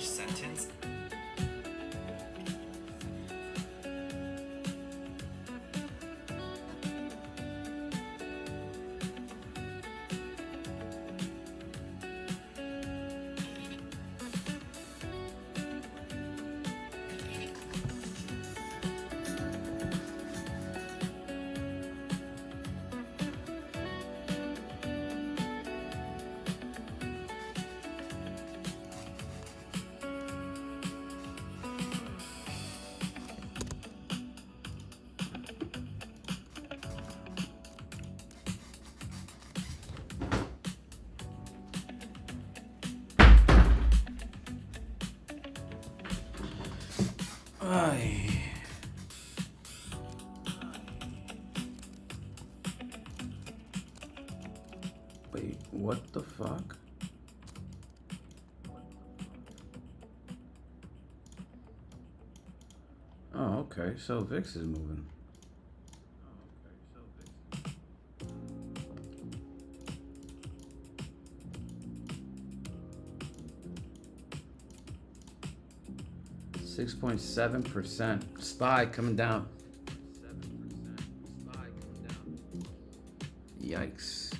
each sentence. Ay. Wait, what the fuck? Oh, okay, so VIX is moving. 6.7%. SPY coming down. Yikes.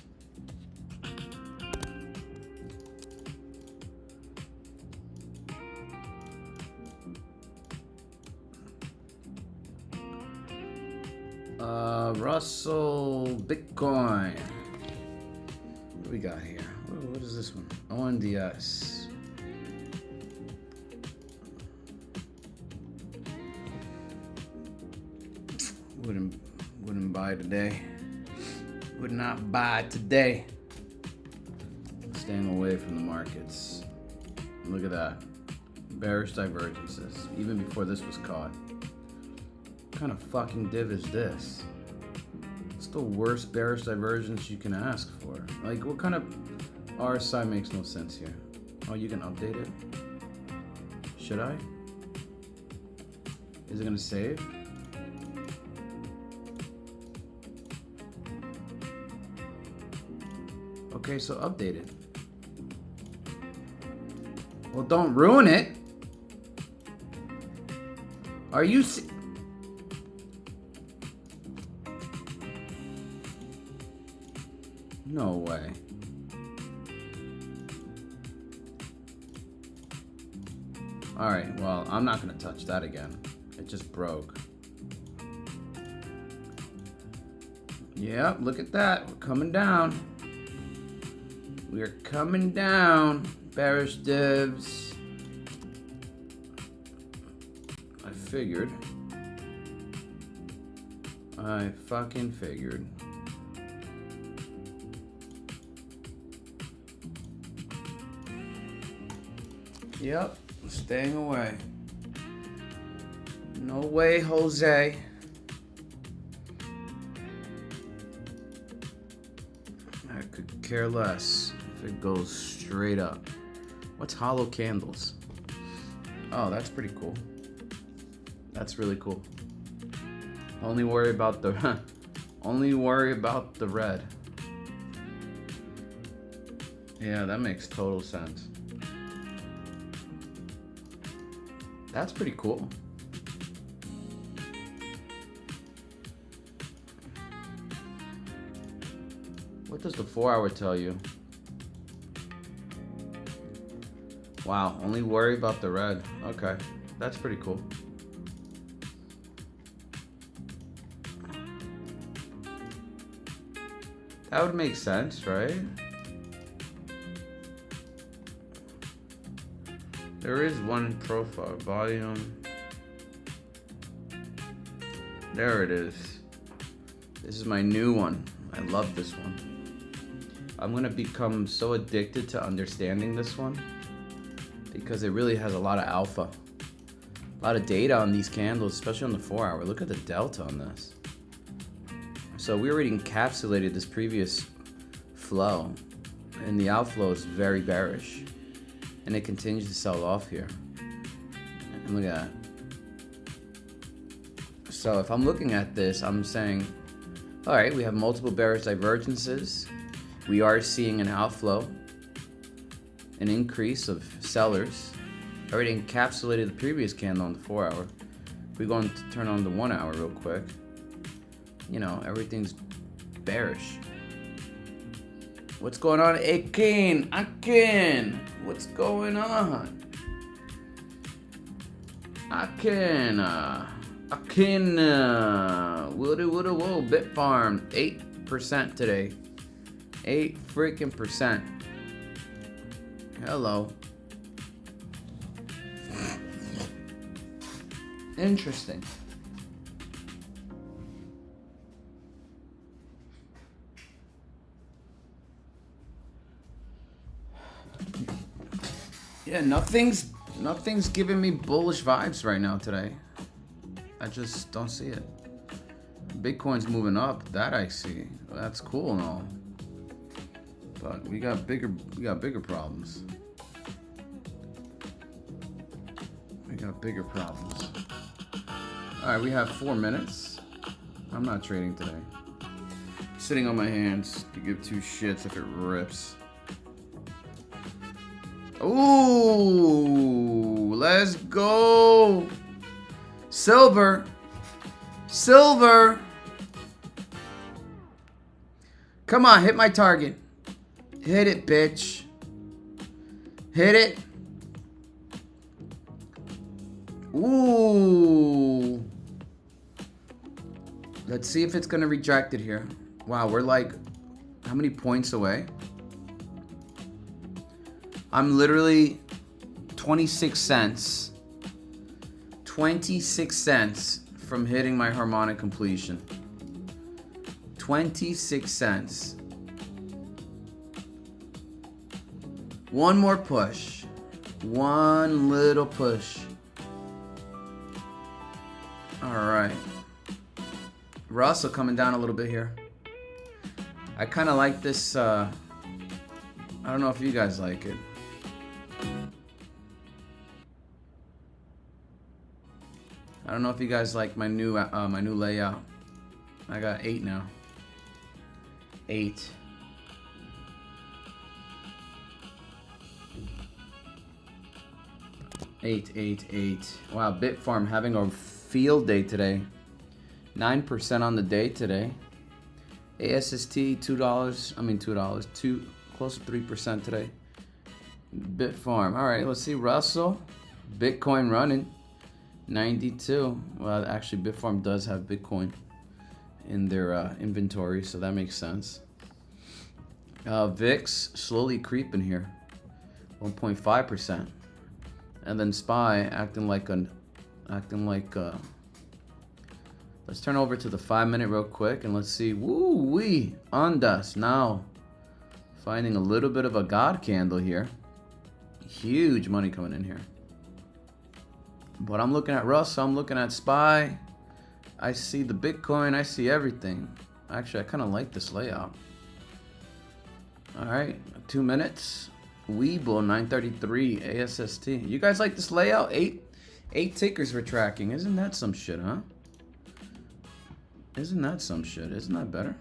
Russell Bitcoin. What do we got here? What is this one? ONDS. Wouldn't buy today. Would not buy today. Staying away from the markets. Look at that. Bearish divergences. Even before this was caught. What kind of fucking div is this? It's the worst bearish divergence you can ask for. Like, what kind of RSI makes no sense here? Oh, you can update it? Should I? Is it gonna save? Okay, so update it. Well, don't ruin it. Are you No way. Alright, well, I'm not gonna touch that again. It just broke. Yep, look at that. We're coming down. We're coming down. Bearish divs. I figured. I fucking figured. Yep, staying away. No way, Jose. I could care less if it goes straight up. What's hollow candles? Oh, that's pretty cool. That's really cool. Only worry about the only worry about the red. Yeah, that makes total sense. That's pretty cool. What does the 4-hour tell you? Wow, only worry about the red. Okay, that's pretty cool. That would make sense, right? There is one profile, volume. There it is. This is my new one. I love this one. I'm gonna become so addicted to understanding this one because it really has a lot of alpha. A lot of data on these candles, especially on the 4-hour. Look at the delta on this. So we already encapsulated this previous flow, and the outflow is very bearish. And it continues to sell off here. And look at that. So if I'm looking at this, I'm saying, all right, we have multiple bearish divergences. We are seeing an outflow, an increase of sellers. already encapsulated the previous candle on the 4 hour. We're going to turn on the 1 hour real quick. You know, everything's bearish. What's going on, Akin? What's going on? Akin, whoa, Bit Farm, 8% today. 8 freaking percent. Hello. Interesting. Yeah, nothing's giving me bullish vibes right now today. I just don't see it. Bitcoin's moving up, that I see. That's cool and all. But we got bigger problems. We got bigger problems. Alright, we have 4 minutes. I'm not trading today. Sitting on my hands to give 2 shits if it rips. Ooh, let's go. Silver. Come on, hit my target. Hit it, bitch. Hit it. Ooh. Let's see if it's gonna reject it here. Wow, we're like, how many points away? I'm literally 26 cents. 26 cents from hitting my harmonic completion. 26 cents. One more push. One little push. Alright. Russell coming down a little bit here. I kind of like this. I don't know if you guys like it. I don't know if you guys like my new layout. I got 8 now. 8. Eight. Wow, Bitfarm having a field day today. 9% on the day today. ASST $2. $2. Close to 3% today. Bitfarm. All right, let's see. Russell. Bitcoin running. 92. Well, actually, Bitfarm does have Bitcoin in their inventory, so that makes sense. VIX slowly creeping here. 1.5%. And then SPY acting like let's turn over to the 5-minute real quick and let's see. Woo-wee! Ondas now finding a little bit of a God candle here. Huge money coming in here. But I'm looking at Russell, I'm looking at SPY. I see the Bitcoin, I see everything. Actually, I kind of like this layout. Alright, 2 minutes. Weeble 933 ASST. You guys like this layout? 8 tickers we're tracking. Isn't that some shit, huh? Isn't that some shit? Isn't that better?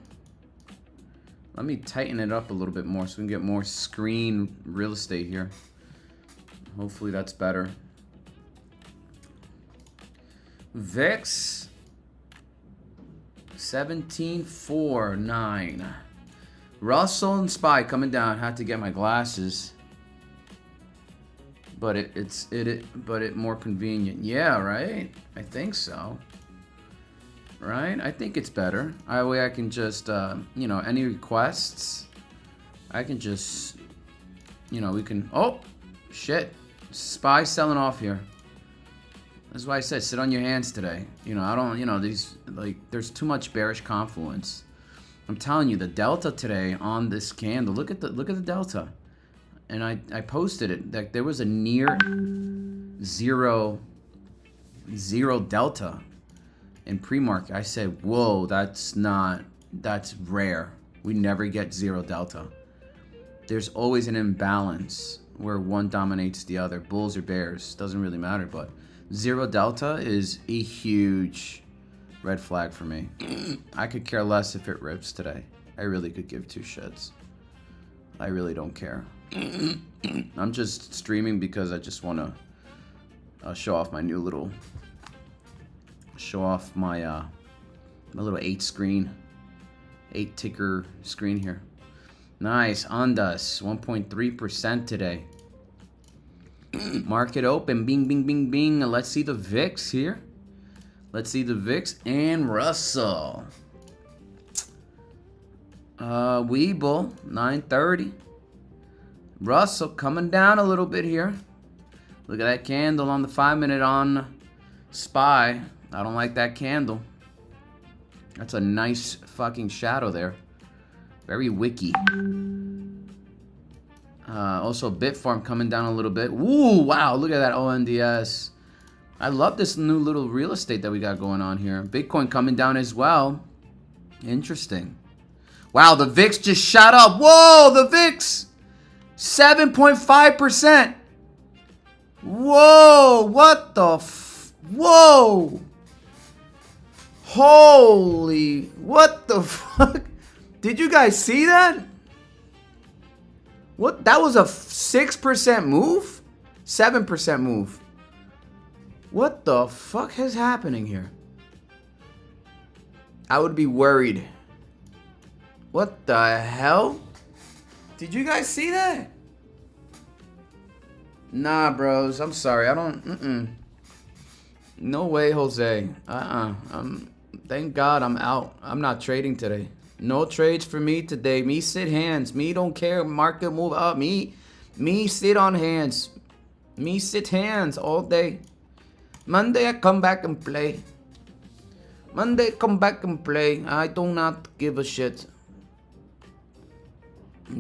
Let me tighten it up a little bit more so we can get more screen real estate here. Hopefully that's better. VIX 1749. Russell and SPY coming down. Had to get my glasses, but it's more convenient. Yeah, right. I think so. Right? I think it's better. That way I can just you know, any requests, I can just, you know, we can. Oh, shit! SPY selling off here. That's why I said sit on your hands today. You know, I don't. You know, these, like, there's too much bearish confluence. I'm telling you, the delta today on this candle. Look at the delta, and I posted it. Like, there was a near zero delta in pre-market. I said, whoa, that's rare. We never get 0 delta. There's always an imbalance where one dominates the other. Bulls or bears, doesn't really matter. But 0 delta is a huge red flag for me. I could care less if it rips today. I really could give 2 shits. I really don't care. I'm just streaming because I just want to show off my new little, show off my my little 8 ticker screen here. Nice, Ondas, 1.3% today. Market open, bing, bing, bing, bing. Let's see the VIX here. Let's see the VIX and Russell. Weeble, 930. Russell coming down a little bit here. Look at that candle on the 5-minute on SPY. I don't like that candle. That's a nice fucking shadow there. Very wicky. Also, Bitfarm coming down a little bit. Ooh, wow, look at that ONDS. I love this new little real estate that we got going on here. Bitcoin coming down as well. Interesting. Wow, the VIX just shot up. Whoa, the VIX. 7.5%. Whoa, what the whoa. Holy, what the fuck? Did you guys see that? What? That was a 6% move? 7% move. What the fuck is happening here? I would be worried. What the hell? Did you guys see that? Nah, bros. I'm sorry. I don't... No way, Jose. Thank God I'm out. I'm not trading today. No trades for me today. Me sit hands. Me don't care. Market move up. Me sit on hands. Me sit hands all day. Monday I come back and play. Monday come back and play. I do not give a shit.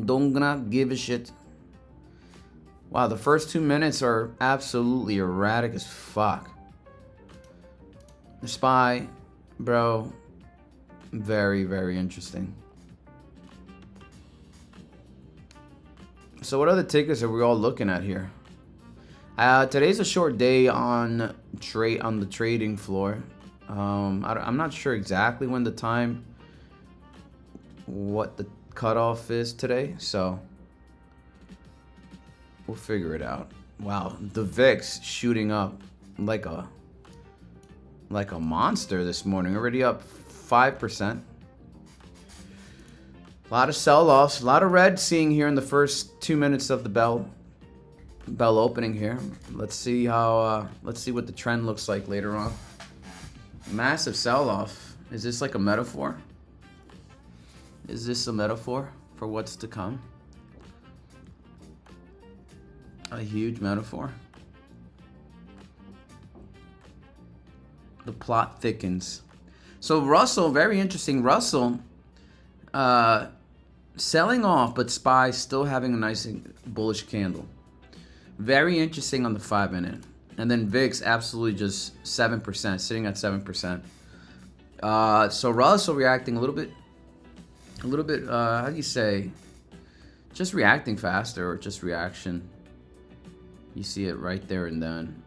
Don't not give a shit. Wow, the first 2 minutes are absolutely erratic as fuck. The SPY, bro, very, very interesting. So what other tickets are we all looking at here? Today's a short day on the trading floor. I'm not sure exactly when the time, what the cutoff is today, so we'll figure it out. Wow, the VIX shooting up like a monster this morning, already up 5%. A lot of sell-offs, a lot of red seeing here in the first 2 minutes of the bell opening here. Let's see how let's see what the trend looks like later on. Massive sell-off. Is this like a metaphor? Is this a metaphor for what's to come? A huge metaphor. The plot thickens. So Russell, very interesting. Russell selling off, but SPY still having a nice bullish candle. Very interesting on the 5-minute. And then VIX absolutely just 7%, sitting at 7%. So Russell reacting a little bit, how do you say? Just reacting faster, or just reaction. You see it right there and then.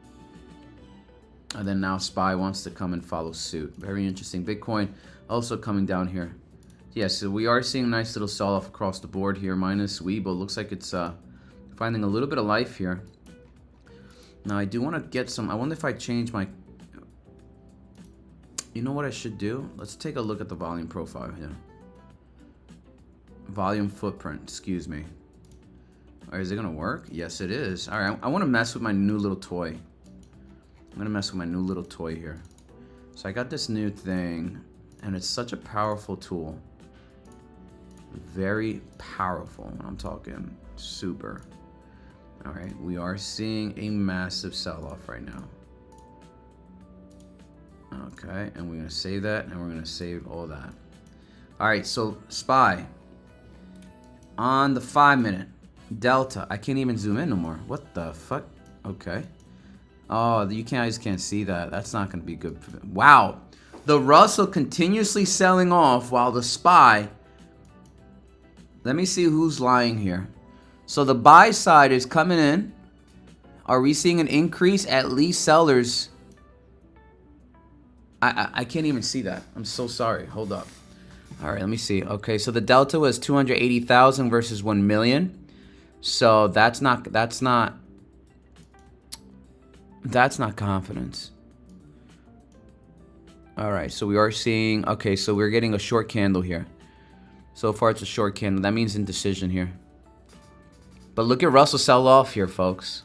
And then now SPY wants to come and follow suit. Very interesting. Bitcoin also coming down here. Yeah, so we are seeing a nice little sell-off across the board here, minus Weeble. Looks like it's finding a little bit of life here. Now, I do want to get some... I wonder if I change my... You know what I should do? Let's take a look at the volume profile here. Volume footprint, excuse me. Or is it going to work? Yes, it is. All right, I want to mess with my new little toy. I'm going to mess with my new little toy here. So I got this new thing, and it's such a powerful tool. Very powerful. I'm talking super. All right, we are seeing a massive sell-off right now. Okay, and we're going to save that, and we're going to save all that. All right, so SPY. On the 5-minute. Delta. I can't even zoom in no more. What the fuck? Okay. Oh, you guys can't see that. That's not going to be good. Wow. The Russell continuously selling off while the SPY... Let me see who's lying here. So the buy side is coming in. Are we seeing an increase? At least sellers... I can't even see that. I'm so sorry. Hold up. All right, let me see. Okay, so the delta was 280,000 versus 1 million. So that's not That's not confidence. All right, so we are seeing, okay, so we're getting a short candle here. So far it's a short candle. That means indecision here. But look at Russell sell off here, folks.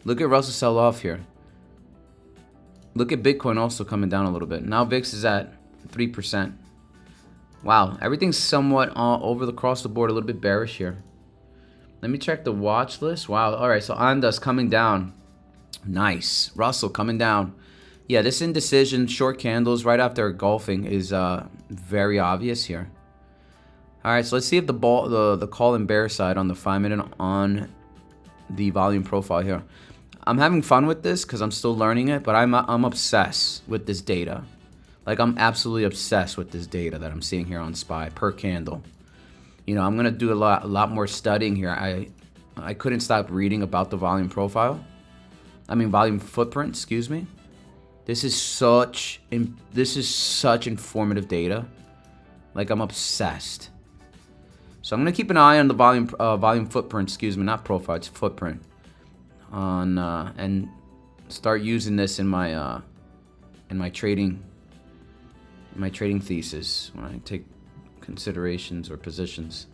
Look at Russell sell off here. Look at Bitcoin also coming down a little bit. Now VIX is at 3%. Wow, everything's somewhat over across the board, a little bit bearish here. Let me check the watch list. Wow, all right, so Anda's coming down. Nice. Russell coming down. Yeah, this indecision, short candles right after golfing is very obvious here. All right, so let's see if the call and bear side on the 5-minute on the volume profile here. I'm having fun with this because I'm still learning it, but I'm obsessed with this data. Like, I'm absolutely obsessed with this data that I'm seeing here on SPY per candle. You know, I'm gonna do a lot more studying here. I couldn't stop reading about the volume profile. I mean, volume footprint. Excuse me. This is such informative data. Like, I'm obsessed. So I'm gonna keep an eye on the volume footprint. Excuse me, not profile. It's footprint. And start using this in my trading thesis when I take considerations or positions.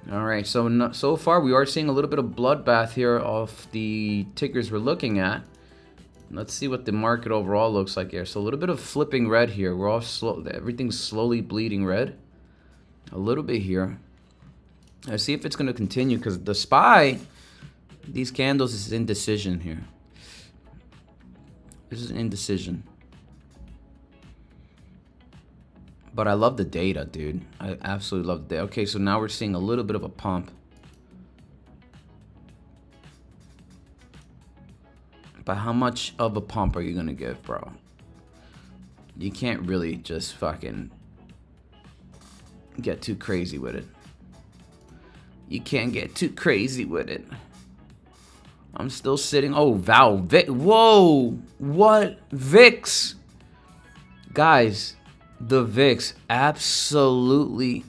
All right, so far we are seeing a little bit of bloodbath here off the tickers we're looking at. Let's see what the market overall looks like here. So a little bit of flipping red here. We're all slow. Everything's slowly bleeding red. A little bit here. Let's see if it's going to continue because the SPY, these candles is indecision here. This is indecision. But I love the data, dude. I absolutely love the data. Okay, so now we're seeing a little bit of a pump. But how much of a pump are you going to give, bro? You can't really just fucking get too crazy with it. You can't get too crazy with it. I'm still sitting. Oh, whoa. What? VIX. Guys, the VIX absolutely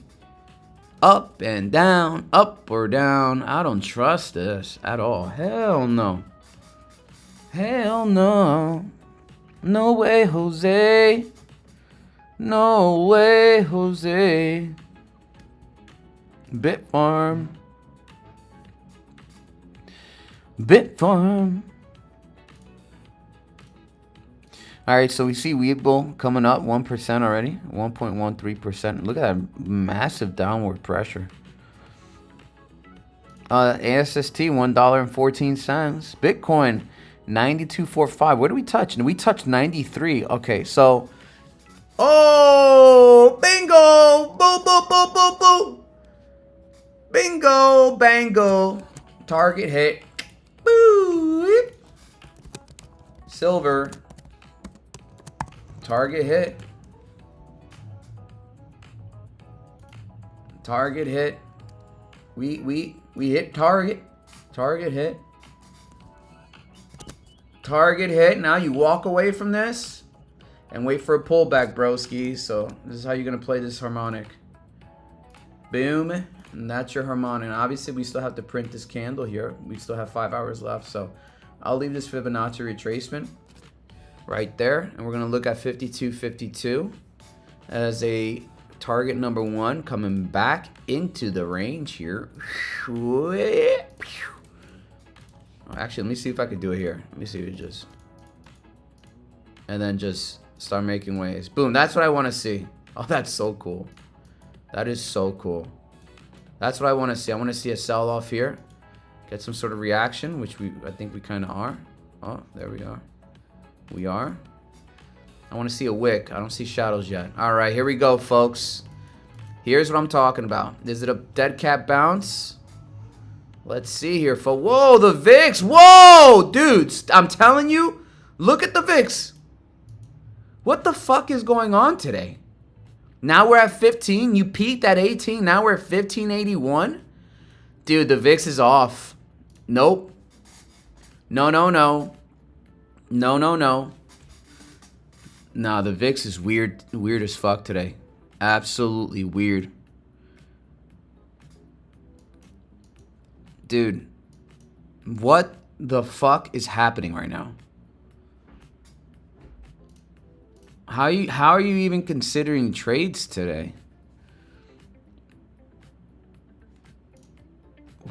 up and down, up or down. I don't trust this at all. Hell no. Hell no. No way, Jose. No way, Jose. Bitfarm. Bitfarm. All right, so we see Webull coming up 1% already, 1.13%. Look at that massive downward pressure. ASST $1.14. Bitcoin 92.45. Where do we touch? We touched 93. Okay, so oh, bingo! Boo, boo, boo, boo, boo. Bingo, bango. Target hit. Boo. Silver. Target hit. Target hit. We hit target. Target hit. Target hit. Now you walk away from this and wait for a pullback, broski. So this is how you're gonna play this harmonic. Boom. And that's your harmonic. And obviously we still have to print this candle here. We still have 5 hours left. So I'll leave this Fibonacci retracement right there. And we're gonna look at 52.52 as a target number 1 coming back into the range here. Actually, let me see if I could do it here. Let me see if it just... And then just start making waves. Boom, that's what I want to see. Oh, that's so cool. That is so cool. That's what I want to see. I want to see a sell-off here. Get some sort of reaction, which I think we kind of are. Oh, there we are. We are. I want to see a wick. I don't see shadows yet. All right, here we go, folks. Here's what I'm talking about. Is it a dead cat bounce? Let's see here, folks. Whoa, the VIX. Whoa, dudes. I'm telling you, look at the VIX. What the fuck is going on today? Now we're at 15. You peaked at 18. Now we're at 1581. Dude, the VIX is off. Nope. No, no, no. No, no, no. Nah, the VIX is weird as fuck today. Absolutely weird. Dude, what the fuck is happening right now? How are you even considering trades today?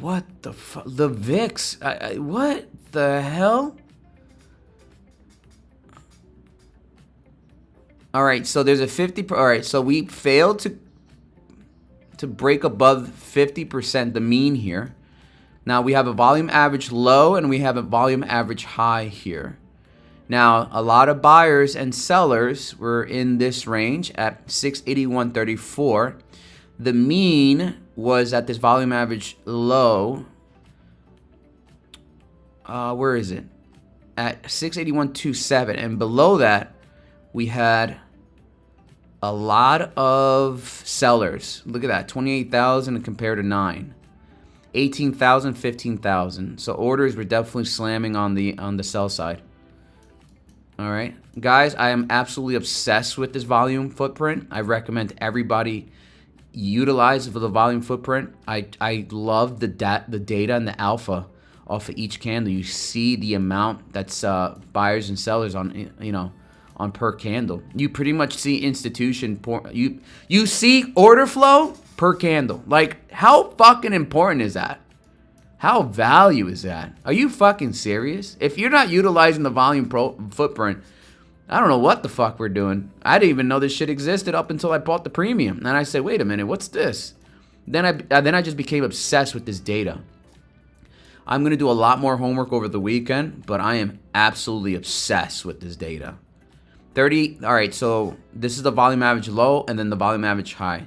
What the fuck? The VIX? What the hell? All right, so there's a 50. All right, so we failed to break above 50%, the mean here. Now we have a volume average low and we have a volume average high here. Now, a lot of buyers and sellers were in this range at 681.34. The mean was at this volume average low. Where is it? At 681.27. And below that, we had a lot of sellers. Look at that, 28,000 compared to 9. 18,000, 15,000. So orders were definitely slamming on the sell side. All right, guys, I am absolutely obsessed with this volume footprint. I recommend everybody utilize the volume footprint. I love the data and the alpha off of each candle. You see the amount that's buyers and sellers on, you know, on per candle. You pretty much see institution, you see order flow per candle. Like, how fucking important is that? How value is that? Are you fucking serious? If you're not utilizing the volume footprint, I don't know what the fuck we're doing. I didn't even know this shit existed up until I bought the premium. And I said, wait a minute, what's this? Then I just became obsessed with this data. I'm going to do a lot more homework over the weekend, but I am absolutely obsessed with this data. 30, all right, so this is the volume average low and then the volume average high.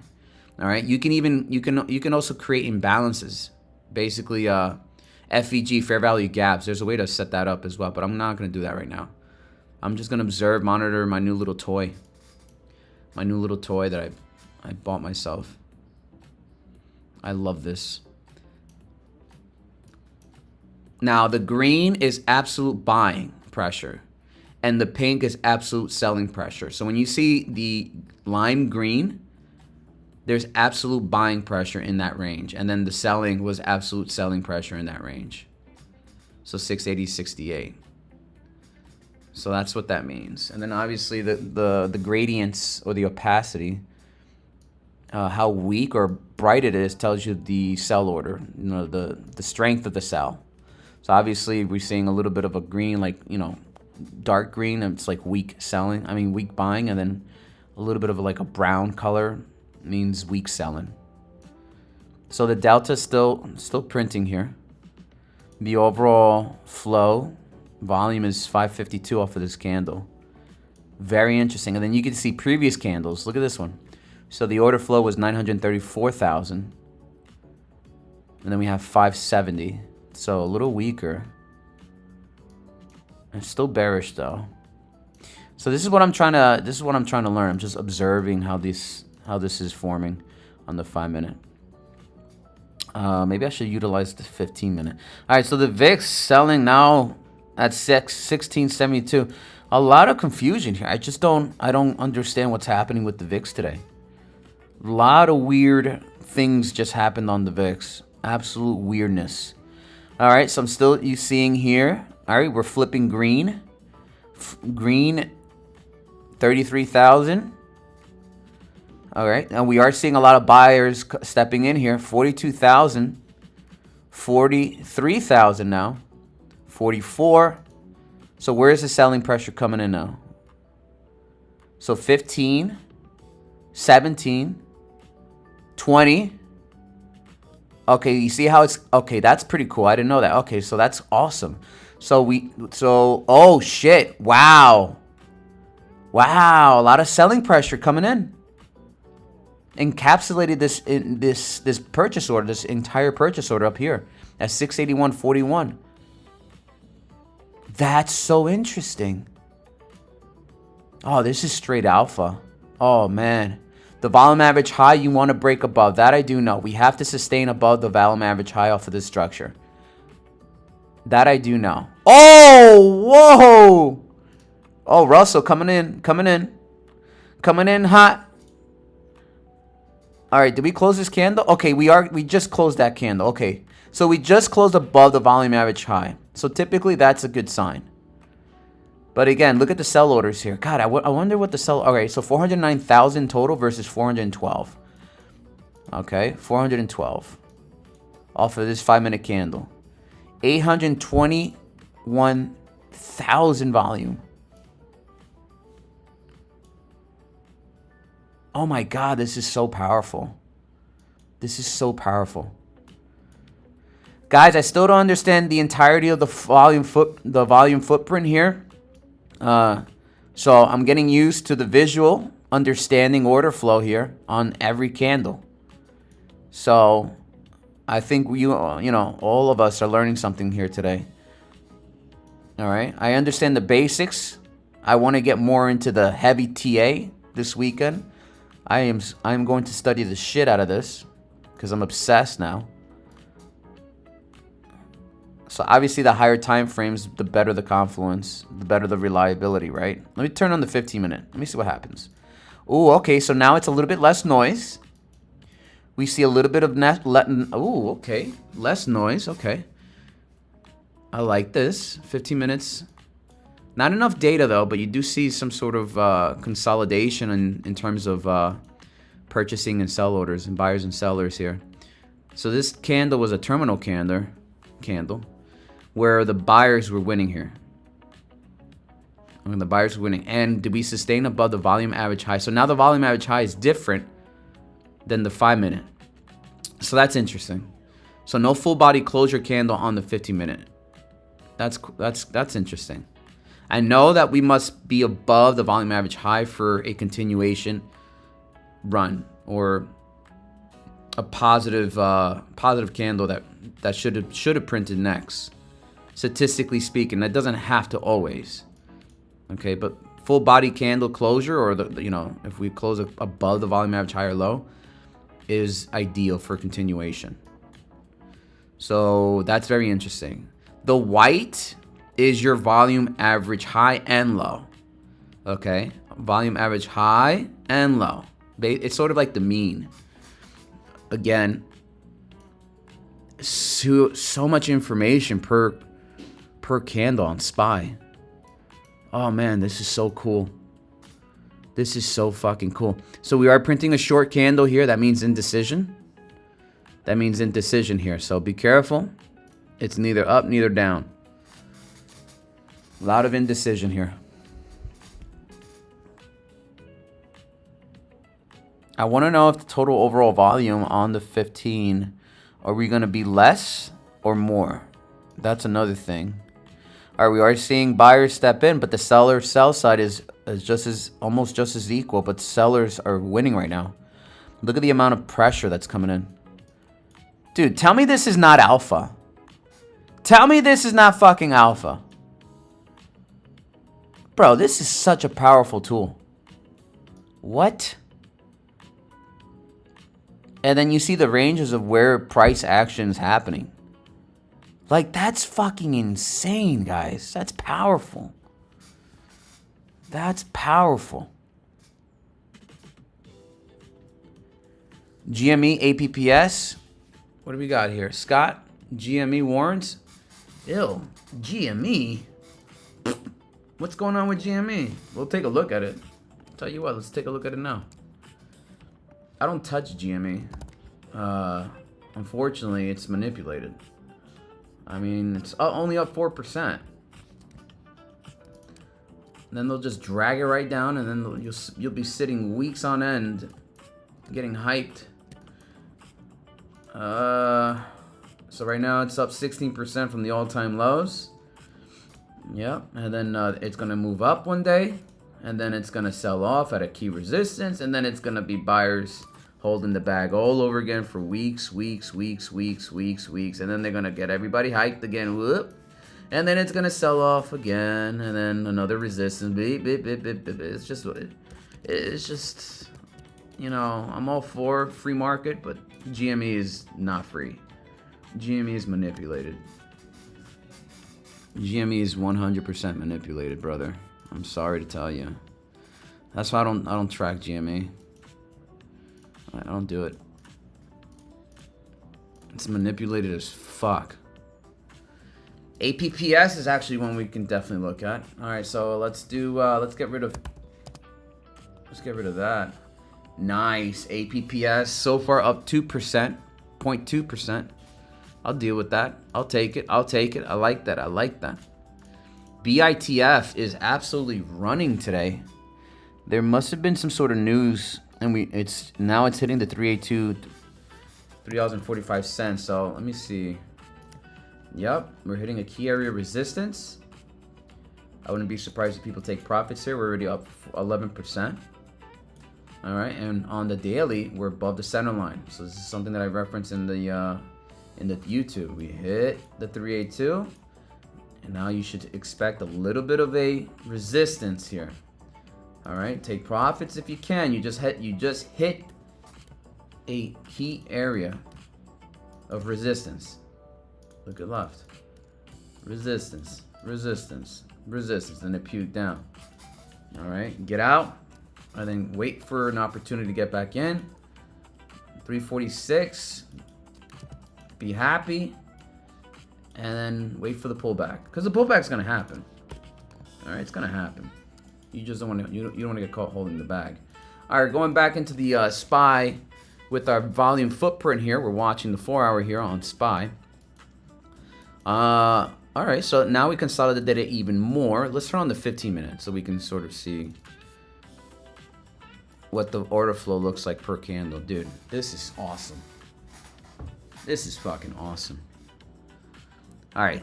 All right, you can also create imbalances. Basically, FVG, fair value gaps. There's a way to set that up as well, but I'm not going to do that right now. I'm just going to observe, monitor my new little toy. My new little toy that I bought myself. I love this. Now, the green is absolute buying pressure, and the pink is absolute selling pressure. So when you see the lime green, there's absolute buying pressure in that range. And then the selling was absolute selling pressure in that range. So 680, 68. So that's what that means. And then obviously the gradients or the opacity, how weak or bright it is tells you the sell order, you know, the strength of the sell. So obviously we're seeing a little bit of a green, like, you know, dark green, and it's like weak selling. I mean, weak buying, and then a little bit of like a brown color means weak selling. So the delta still printing here. The overall flow volume is 552 off of this candle. Very interesting. And then you can see previous candles. Look at this one. So the order flow was 934,000. And then we have 570. So a little weaker. It's still bearish though. So this is what I'm trying to learn. I'm just observing how this is forming on the 5-minute. Maybe I should utilize the 15-minute. All right, so the VIX selling now at 1672. A lot of confusion here. I don't understand what's happening with the VIX today. A lot of weird things just happened on the VIX. Absolute weirdness. All right, so I'm still seeing here. All right, we're flipping green. Green 33,000. All right, and we are seeing a lot of buyers stepping in here. 42,000, 43,000 now, 44. So where is the selling pressure coming in now? So 15, 17, 20. Okay, you see how it's, okay, that's pretty cool. I didn't know that. Okay, so that's awesome. Oh shit, wow. Wow, a lot of selling pressure coming in. Encapsulated this purchase order, this entire purchase order up here at 681.41. That's so interesting. Oh, this is straight alpha. Oh man, the volume average high you want to break above. That I do know. We have to sustain above the volume average high off of this structure. That I do know. Oh, whoa. Oh, Russell coming in hot. All right, did we close this candle? Okay, we just closed that candle. Okay, so we just closed above the volume average high. So typically that's a good sign. But again, look at the sell orders here. God, I wonder what the sell... Okay, so 409,000 total versus 412. Okay, 412. Off of this 5-minute candle. 821,000 volume. Oh my God, this is so powerful. This is so powerful. Guys, I still don't understand the entirety of the volume footprint here. So I'm getting used to the visual understanding order flow here on every candle. So I think you know, all of us are learning something here today. All right, I understand the basics. I want to get more into the heavy TA this weekend. I'm going to study the shit out of this because I'm obsessed now. So obviously the higher time frames, the better the confluence, the better the reliability, right? Let me turn on the 15-minute. Let me see what happens. Ooh, okay, so now it's a little bit less noise. We see a little bit of ooh, okay, less noise, okay. I like this, 15 minutes. Not enough data though, but you do see some sort of consolidation in terms of purchasing and sell orders and buyers and sellers here. So this candle was a terminal candle where the buyers were winning here. And the buyers were winning. And did we sustain above the volume average high? So now the volume average high is different than the 5-minute. So that's interesting. So no full body closure candle on the 50-minute. That's interesting. I know that we must be above the volume average high for a continuation run or a positive candle that should have printed next. Statistically speaking, that doesn't have to always. Okay, but full body candle closure, or if we close above the volume average high or low, is ideal for continuation. So that's very interesting. The white is your volume average high and low. Okay, volume average high and low. It's sort of like the mean. Again, so much information per candle on SPY. Oh man, this is so cool. This is so fucking cool. So we are printing a short candle here. That means indecision. That means indecision here. So be careful. It's neither up, neither down. A lot of indecision here. I want to know if the total overall volume on the 15, are we going to be less or more? That's another thing. All right, we are seeing buyers step in, but the seller sell side is almost just as equal, but sellers are winning right now. Look at the amount of pressure that's coming in. Dude, tell me this is not alpha. Tell me this is not fucking alpha. Bro, this is such a powerful tool. What? And then you see the ranges of where price action is happening. Like, that's fucking insane, guys. That's powerful. That's powerful. GME, APPS. What do we got here? Scott, GME warrants. Ew, GME? What's going on with GME? We'll take a look at it. Tell you what, let's take a look at it now. I don't touch GME. Unfortunately, it's manipulated. I mean, it's only up 4%. Then they'll just drag it right down, and then you'll be sitting weeks on end, getting hyped. So right now it's up 16% from the all-time lows. Yep, and then it's gonna move up one day, and then it's gonna sell off at a key resistance, and then it's gonna be buyers holding the bag all over again for weeks, and then they're gonna get everybody hyped again, whoop, and then it's gonna sell off again, and then another resistance, beep, beep, beep, beep, beep. It's just, you know, I'm all for free market, but GME is not free. GME is manipulated. GME is 100% manipulated, brother. I'm sorry to tell you. That's why I don't track GME. I don't do it. It's manipulated as fuck. APPS is actually one we can definitely look at. All right, so let's do. Let's get rid of that. Nice. APPS so far up 2%, 0.2%. I'll deal with that. I'll take it. I like that. BITF is absolutely running today. There must have been some sort of news, and it's hitting the 382, $3.45. So let me see. Yep, we're hitting a key area resistance. I wouldn't be surprised if people take profits here. We're already up 11%. All right, and on the daily, we're above the center line. So this is something that I referenced in the YouTube. We hit the 382, and now you should expect a little bit of a resistance here. All right, take profits if you can. You just hit a key area of resistance. Look at left. Resistance, resistance, resistance, and it puked down. All right, get out. And then wait for an opportunity to get back in. 346. Be happy. And then wait for the pullback. Because the pullback's going to happen. Alright, it's going to happen. You just don't want to you don't want to get caught holding the bag. Alright, going back into the SPY with our volume footprint here. We're watching the 4-hour here on SPY. Alright, so now we consolidated it even more. Let's turn on the 15 minutes so we can sort of see what the order flow looks like per candle. Dude, this is awesome. This is fucking awesome. Alright,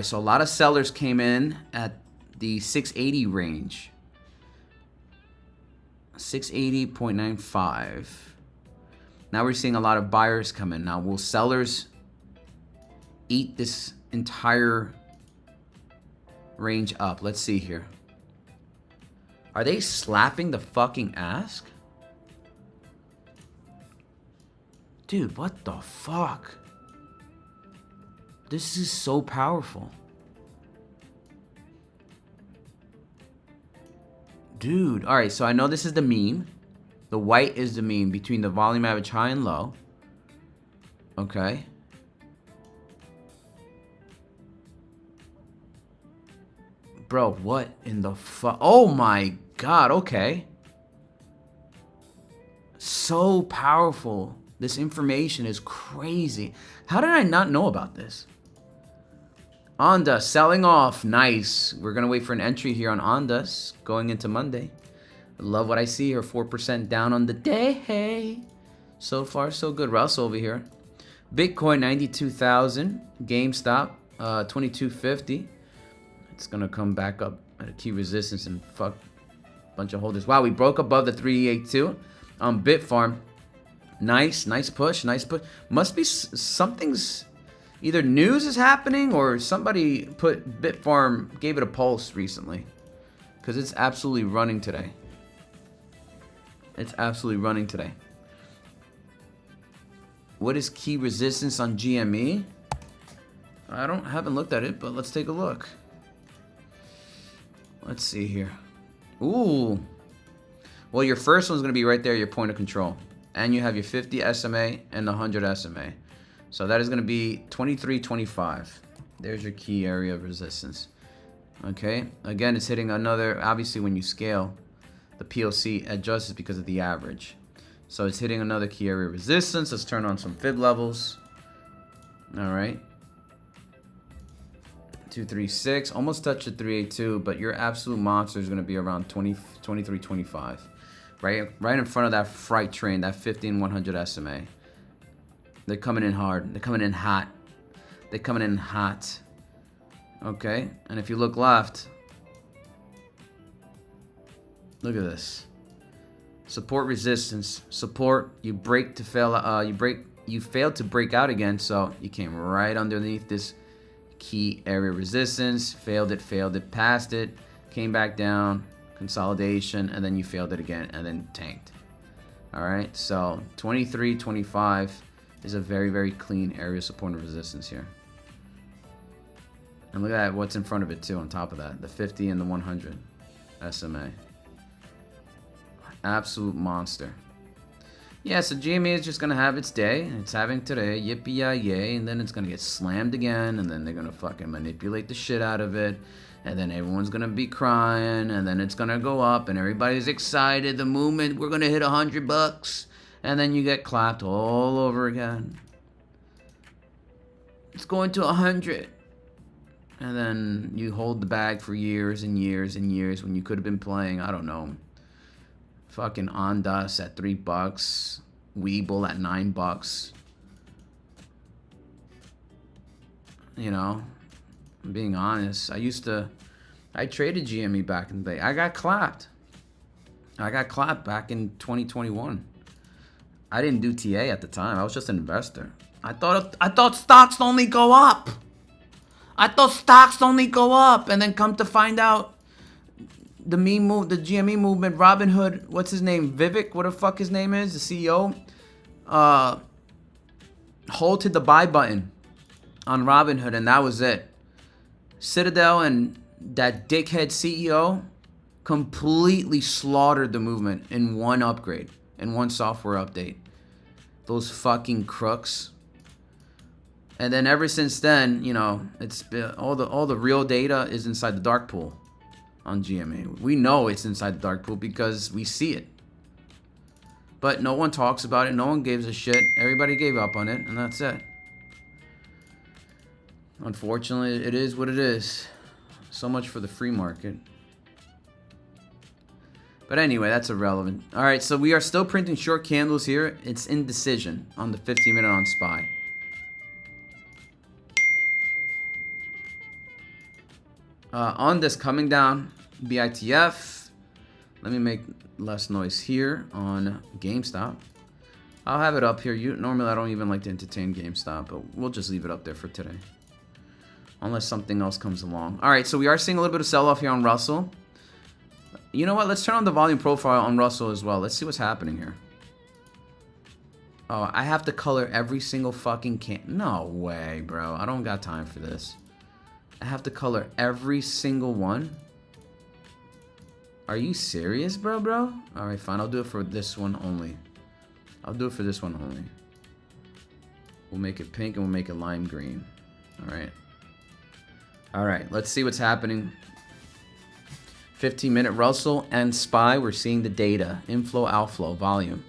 so a lot of sellers came in at the 680 range. 680.95. Now we're seeing a lot of buyers come in. Now, will sellers eat this entire range up? Let's see here. Are they slapping the fucking ask? Dude, what the fuck? This is so powerful. Dude, alright, so I know this is the mean. The white is the mean between the volume average high and low. Okay. Bro, what in the fuck? Oh my god, okay. So powerful. This information is crazy. How did I not know about this? Onda selling off. Nice. We're going to wait for an entry here on Ondas going into Monday. I love what I see here. 4% down on the day. So far, so good. Russell over here. Bitcoin, 92,000. GameStop, 2250. It's going to come back up at a key resistance and fuck a bunch of holders. Wow, we broke above the 382 on Bitfarm. Nice push, Must be something's, either news is happening or somebody put Bitfarm, gave it a pulse recently. Because it's absolutely running today. What is key resistance on GME? I haven't looked at it, but let's take a look. Let's see here. Ooh. Well, your first one's going to be right there, your point of control. And you have your 50 SMA and the 100 SMA. So that is going to be 23.25. There's your key area of resistance. Okay. Again, it's hitting another, obviously when you scale, the POC adjusts because of the average. So it's hitting another key area of resistance. Let's turn on some fib levels. All right. 236, almost touched the 382, but your absolute monster is going to be around 23.25. Right in front of that freight train, that 50 and 100 SMA. They're coming in hard. They're coming in hot. Okay, and if you look left, look at this. Support, resistance, support. You break to fail. You failed to break out again, so you came right underneath this key area resistance. Failed it, passed it, came back down. Consolidation, and then you failed it again and then tanked. All right, so 23.25 is a very, very clean area of support and resistance here. And look at what's in front of it too on top of that, the 50 and the 100 SMA. Absolute monster. Yeah, so GME is just gonna have its day. It's having today, yippee-yay, and then it's gonna get slammed again, and then they're gonna fucking manipulate the shit out of it, and then everyone's gonna be crying, and then it's gonna go up, and everybody's excited. The movement, we're gonna hit $100, and then you get clapped all over again. It's going to 100, and then you hold the bag for years and years and years when you could have been playing, I don't know, fucking Ondas at $3, Weeble at $9. You know, I'm being honest. I traded GME back in the day. I got clapped back in 2021. I didn't do TA at the time. I was just an investor. I thought stocks only go up. And then come to find out, the GME movement, Robinhood, what's his name? Vivek, what the fuck his name is, the CEO, halted the buy button on Robinhood, and that was it. Citadel and that dickhead CEO completely slaughtered the movement in one upgrade, in one software update. Those fucking crooks. And then ever since then, you know, it's been, all the real data is inside the dark pool. On GMA, we know it's inside the dark pool because we see it, but no one talks about it. No one gives a shit. Everybody gave up on it, and that's it. Unfortunately, it is what it is. So much for the free market. But anyway, that's irrelevant. All right, so we are still printing short candles here. It's indecision on the 15-minute on SPY. On this coming down, BITF. Let me make less noise here on GameStop. I'll have it up here. Normally I don't even like to entertain GameStop, but we'll just leave it up there for today. Unless something else comes along. All right, so we are seeing a little bit of sell-off here on Russell. You know what? Let's turn on the volume profile on Russell as well. Let's see what's happening here. Oh, I have to color every single fucking can. No way, bro. I don't got time for this. I have to color every single one. Are you serious, bro? Alright, fine. I'll do it for this one only. We'll make it pink and we'll make it lime green. Alright, let's see what's happening. 15-minute Russell and SPY. We're seeing the data. Inflow, outflow, volume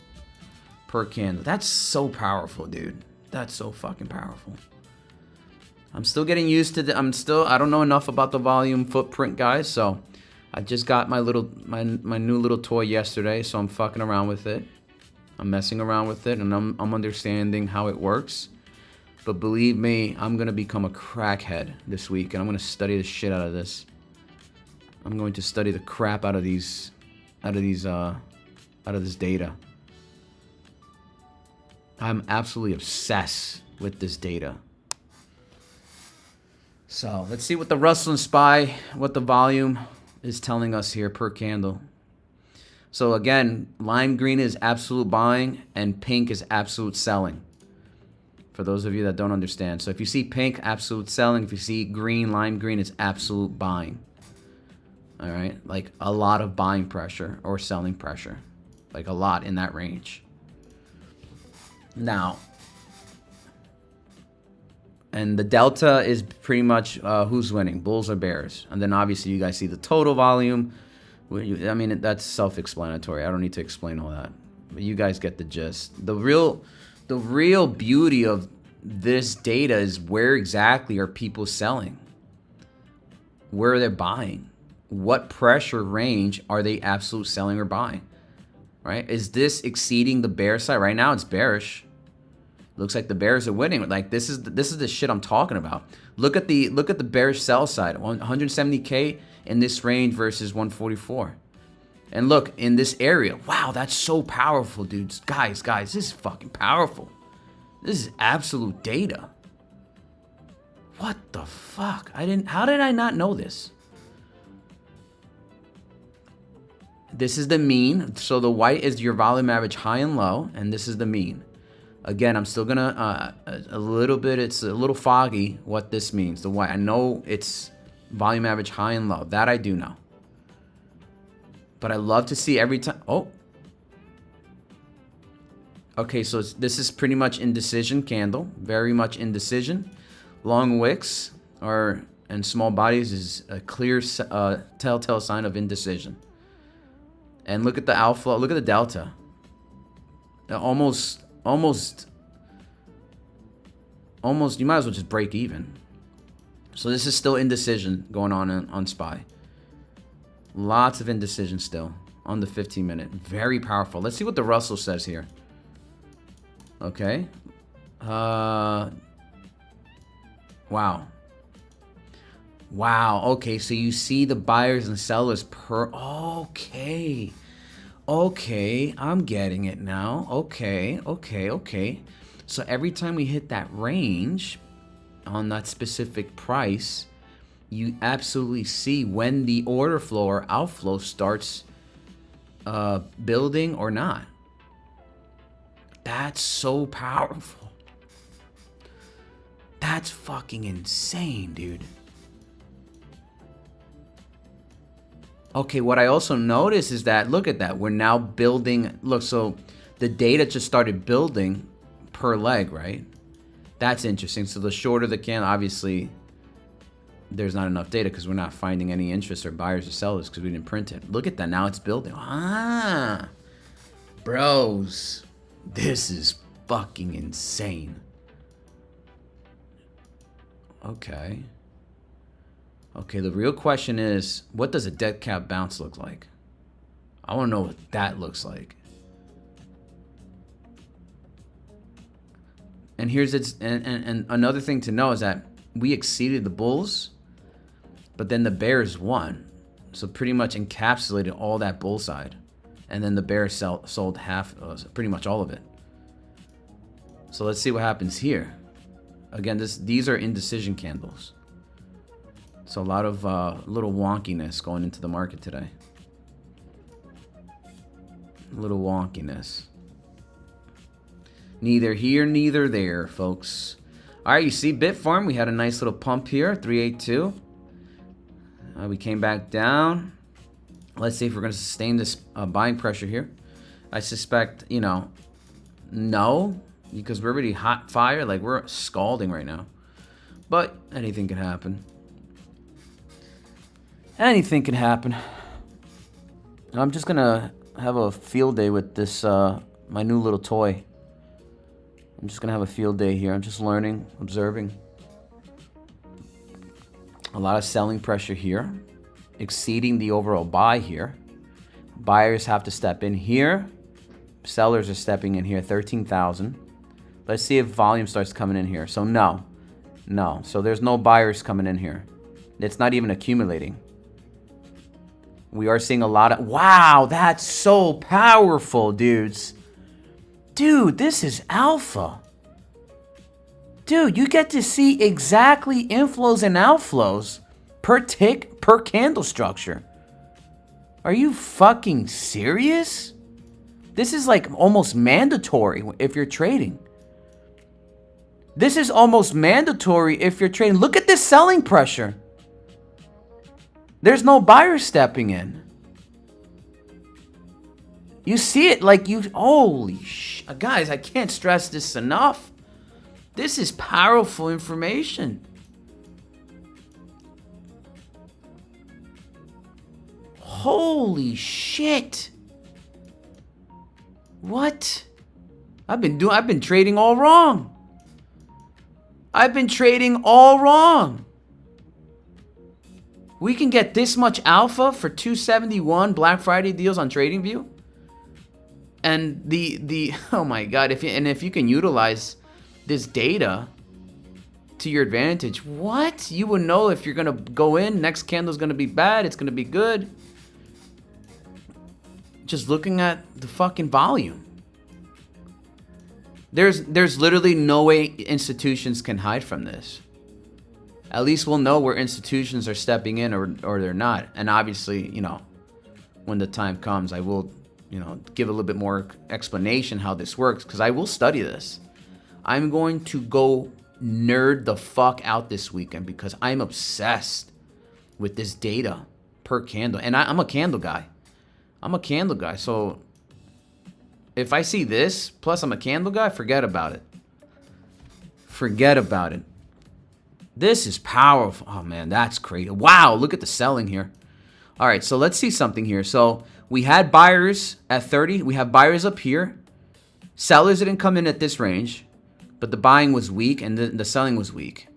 per candle. That's so powerful, dude. That's so fucking powerful. I'm still getting used to I don't know enough about the volume footprint, guys, so I just got my new little toy yesterday, so I'm fucking around with it. I'm messing around with it, and I'm understanding how it works. But believe me, I'm gonna become a crackhead this week, and I'm gonna study the shit out of this. I'm going to study the crap out of this data. I'm absolutely obsessed with this data. So let's see what the Russell and SPY, what the volume is telling us here per candle. So again, lime green is absolute buying and pink is absolute selling. For those of you that don't understand. So if you see pink, absolute selling. If you see green, lime green, it's absolute buying. All right, like a lot of buying pressure or selling pressure. Like a lot in that range. Now, and the delta is pretty much who's winning, bulls or bears. And then obviously you guys see the total volume. I mean, that's self-explanatory. I don't need to explain all that. But you guys get the gist. The real beauty of this data is where exactly are people selling? Where are they buying? What pressure range are they absolute selling or buying? Right? Is this exceeding the bear side? Right now it's bearish. Looks like the bears are winning. Like this is the shit I'm talking about. Look at the bearish sell side. 170K in this range versus 144. And look in this area. Wow, that's so powerful, dudes. Guys, this is fucking powerful. This is absolute data. What the fuck? How did I not know this? This is the mean. So the white is your volume average high and low, and this is the mean. Again, I'm still gonna a little bit. It's a little foggy what this means. The white. I know it's volume average high and low. That I do know. But I love to see every time. Oh, Okay, so this is pretty much indecision candle. Very much indecision. Long wicks and small bodies is a clear telltale sign of indecision. And look at the alpha. Look at the delta. Almost. You might as well just break even. So this is still indecision going on SPY. Lots of indecision still on the 15-minute. Very powerful. Let's see what the Russell says here. Okay. Wow. Wow. Okay, so you see the buyers and sellers per... Okay. Okay, I'm getting it now. Okay. So every time we hit that range on that specific price, you absolutely see when the order flow or outflow starts building or not. That's so powerful. That's fucking insane, dude. Okay, what I also notice is that, look at that. We're now building. Look, so the data just started building per leg, right? That's interesting. So the shorter the candle, obviously, there's not enough data because we're not finding any interest or buyers or sellers because we didn't print it. Look at that. Now it's building. Bros. This is fucking insane. Okay. Okay, the real question is, what does a dead cat bounce look like? I want to know what that looks like. And here's its and another thing to know is that we exceeded the bulls, but then the bears won. So pretty much encapsulated all that bull side. And then the bears sold half, pretty much all of it. So let's see what happens here. Again, these are indecision candles. So a lot of little wonkiness going into the market today. A little wonkiness. Neither here, neither there, folks. All right, you see Bitfarm, we had a nice little pump here, 382. We came back down. Let's see if we're going to sustain this buying pressure here. I suspect, no, because we're really hot fire. Like, we're scalding right now. But anything can happen. Anything can happen. I'm just going to have a field day with this, my new little toy. I'm just going to have a field day here. I'm just learning, observing. A lot of selling pressure here. Exceeding the overall buy here. Buyers have to step in here. Sellers are stepping in here, 13,000. Let's see if volume starts coming in here. So no. So there's no buyers coming in here. It's not even accumulating. We are seeing a lot of... Wow, that's so powerful, dudes. Dude, this is alpha. Dude, you get to see exactly inflows and outflows per tick, per candle structure. Are you fucking serious? This is like almost mandatory if you're trading. This is almost mandatory if you're trading. Look at this selling pressure. There's no buyer stepping in. You see it like you... Holy guys, I can't stress this enough. This is powerful information. Holy shit. What? I've been trading all wrong. I've been trading all wrong. We can get this much alpha for 271 Black Friday deals on TradingView. And the oh my god, if you can utilize this data to your advantage, what? You will know if you're gonna go in, next candle's gonna be bad, it's gonna be good. Just looking at the fucking volume. There's literally no way institutions can hide from this. At least we'll know where institutions are stepping in or they're not. And obviously, when the time comes, I will, give a little bit more explanation how this works, because I will study this. I'm going to go nerd the fuck out this weekend because I'm obsessed with this data per candle. And I'm a candle guy. So If I see this, plus I'm a candle guy, forget about it. Forget about it. This is powerful. Oh, man, that's crazy. Wow, look at the selling here. All right, so let's see something here. So we had buyers at 30. We have buyers up here. Sellers didn't come in at this range, but the buying was weak and the selling was weak.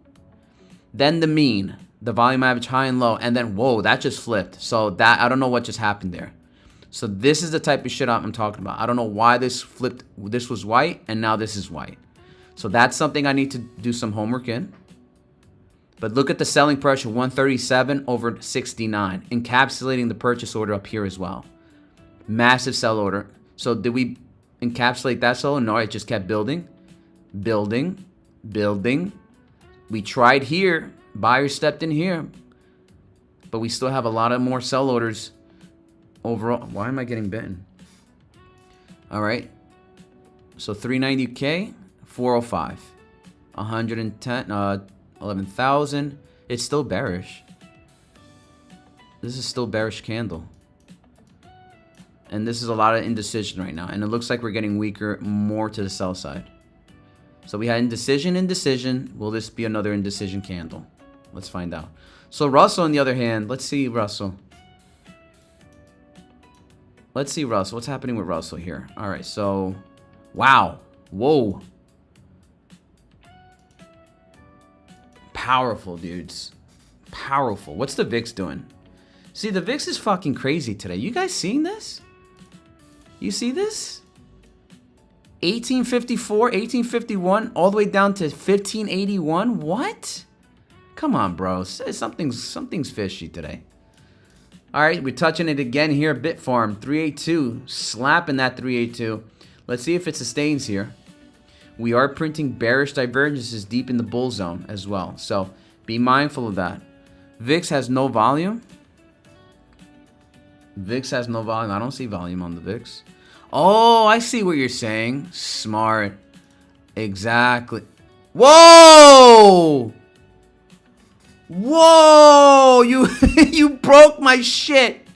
Then the mean, the volume average high and low, and then, whoa, that just flipped. So that, I don't know what just happened there. So this is the type of shit I'm talking about. I don't know why this flipped. This was white, and now this is white. So that's something I need to do some homework in. But look at the selling pressure, 137 over 69, encapsulating the purchase order up here as well. Massive sell order. So did we encapsulate that sell? No, it just kept building, building, building. We tried here. Buyers stepped in here. But we still have a lot of more sell orders overall. Why am I getting bitten? All right. So 390K, 405. 110, 11,000. It's still bearish. This is still bearish candle. And this is a lot of indecision right now. And it looks like we're getting weaker more to the sell side. So we had indecision, indecision. Will this be another indecision candle? Let's find out. So Russell, on the other hand, let's see Russell. Let's see Russell. What's happening with Russell here? All right, so, wow. Whoa. Powerful, dudes. Powerful. What's the VIX doing? See, the VIX is fucking crazy today. You guys seeing this? You see this? 1854, 1851, all the way down to 1581. What? Come on, bro. Something's fishy today. All right, we're touching it again here. Bitfarm 382, slapping that 382. Let's see if it sustains here. We are printing bearish divergences deep in the bull zone as well, so be mindful of that. VIX has no volume. VIX has no volume. I don't see volume on the VIX. Oh, I see what you're saying. Smart. Exactly. Whoa! Whoa! You you broke my shit.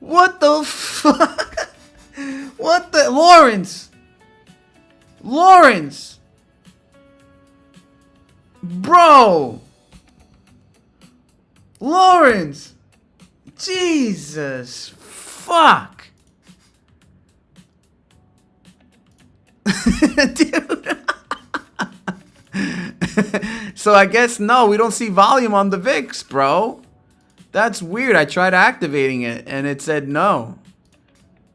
What the fuck? What the Lawrence? Lawrence. Bro. Lawrence. Jesus. Fuck. Dude. So I guess no, we don't see volume on the VIX, bro. That's weird. I tried activating it and it said no.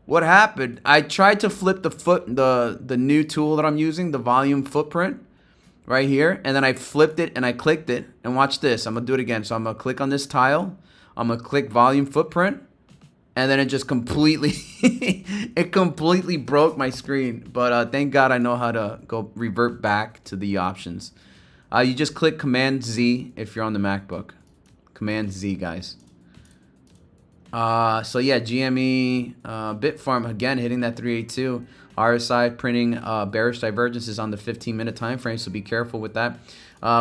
What happened? I tried to flip the new tool that I'm using, the volume footprint right here, and then I flipped it and I clicked it. And watch this. I'm gonna do it again. So I'm gonna click on this tile. I'm gonna click volume footprint. And then it just completely, it completely broke my screen. But thank God I know how to go revert back to the options. You just click Command Z if you're on the MacBook. Command Z, guys. So yeah, GME, Bitfarm, again, hitting that 382. RSI printing bearish divergences on the 15-minute time frame, so be careful with that.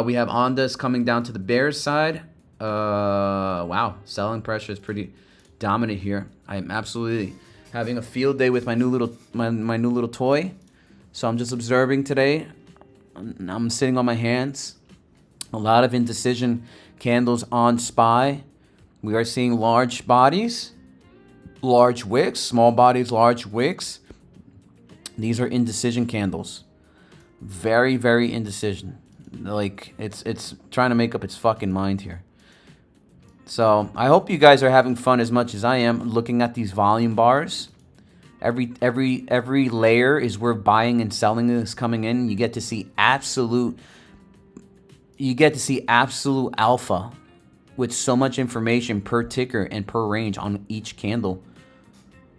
We have Ondas coming down to the bears side. Wow, selling pressure is pretty dominant here. I am absolutely having a field day with my new little my new little toy. So I'm just observing today. I'm sitting on my hands. A lot of indecision candles on SPY. We are seeing large bodies, large wicks, small bodies, large wicks. These are indecision candles. Very, very indecision. Like it's trying to make up its fucking mind here. So I hope you guys are having fun as much as I am looking at these volume bars. Every layer is where buying and selling is coming in. You get to see absolute alpha with so much information per ticker and per range on each candle.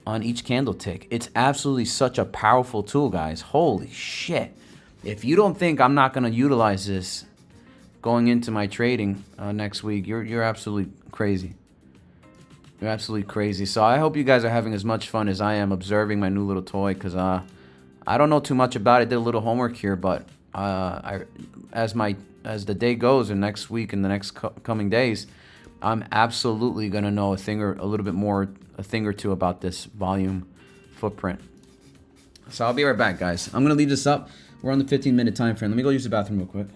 On each candle tick. It's absolutely such a powerful tool, guys. Holy shit. If you don't think I'm not going to utilize this going into my trading next week, you're absolutely crazy. You're absolutely crazy. So I hope you guys are having as much fun as I am observing my new little toy, because I don't know too much about it. Did a little homework here, but as the day goes and next week and the next coming days, I'm absolutely gonna know a thing or two about this volume footprint. So I'll be right back, guys. I'm gonna leave this up. We're on the 15-minute time frame. Let me go use the bathroom real quick.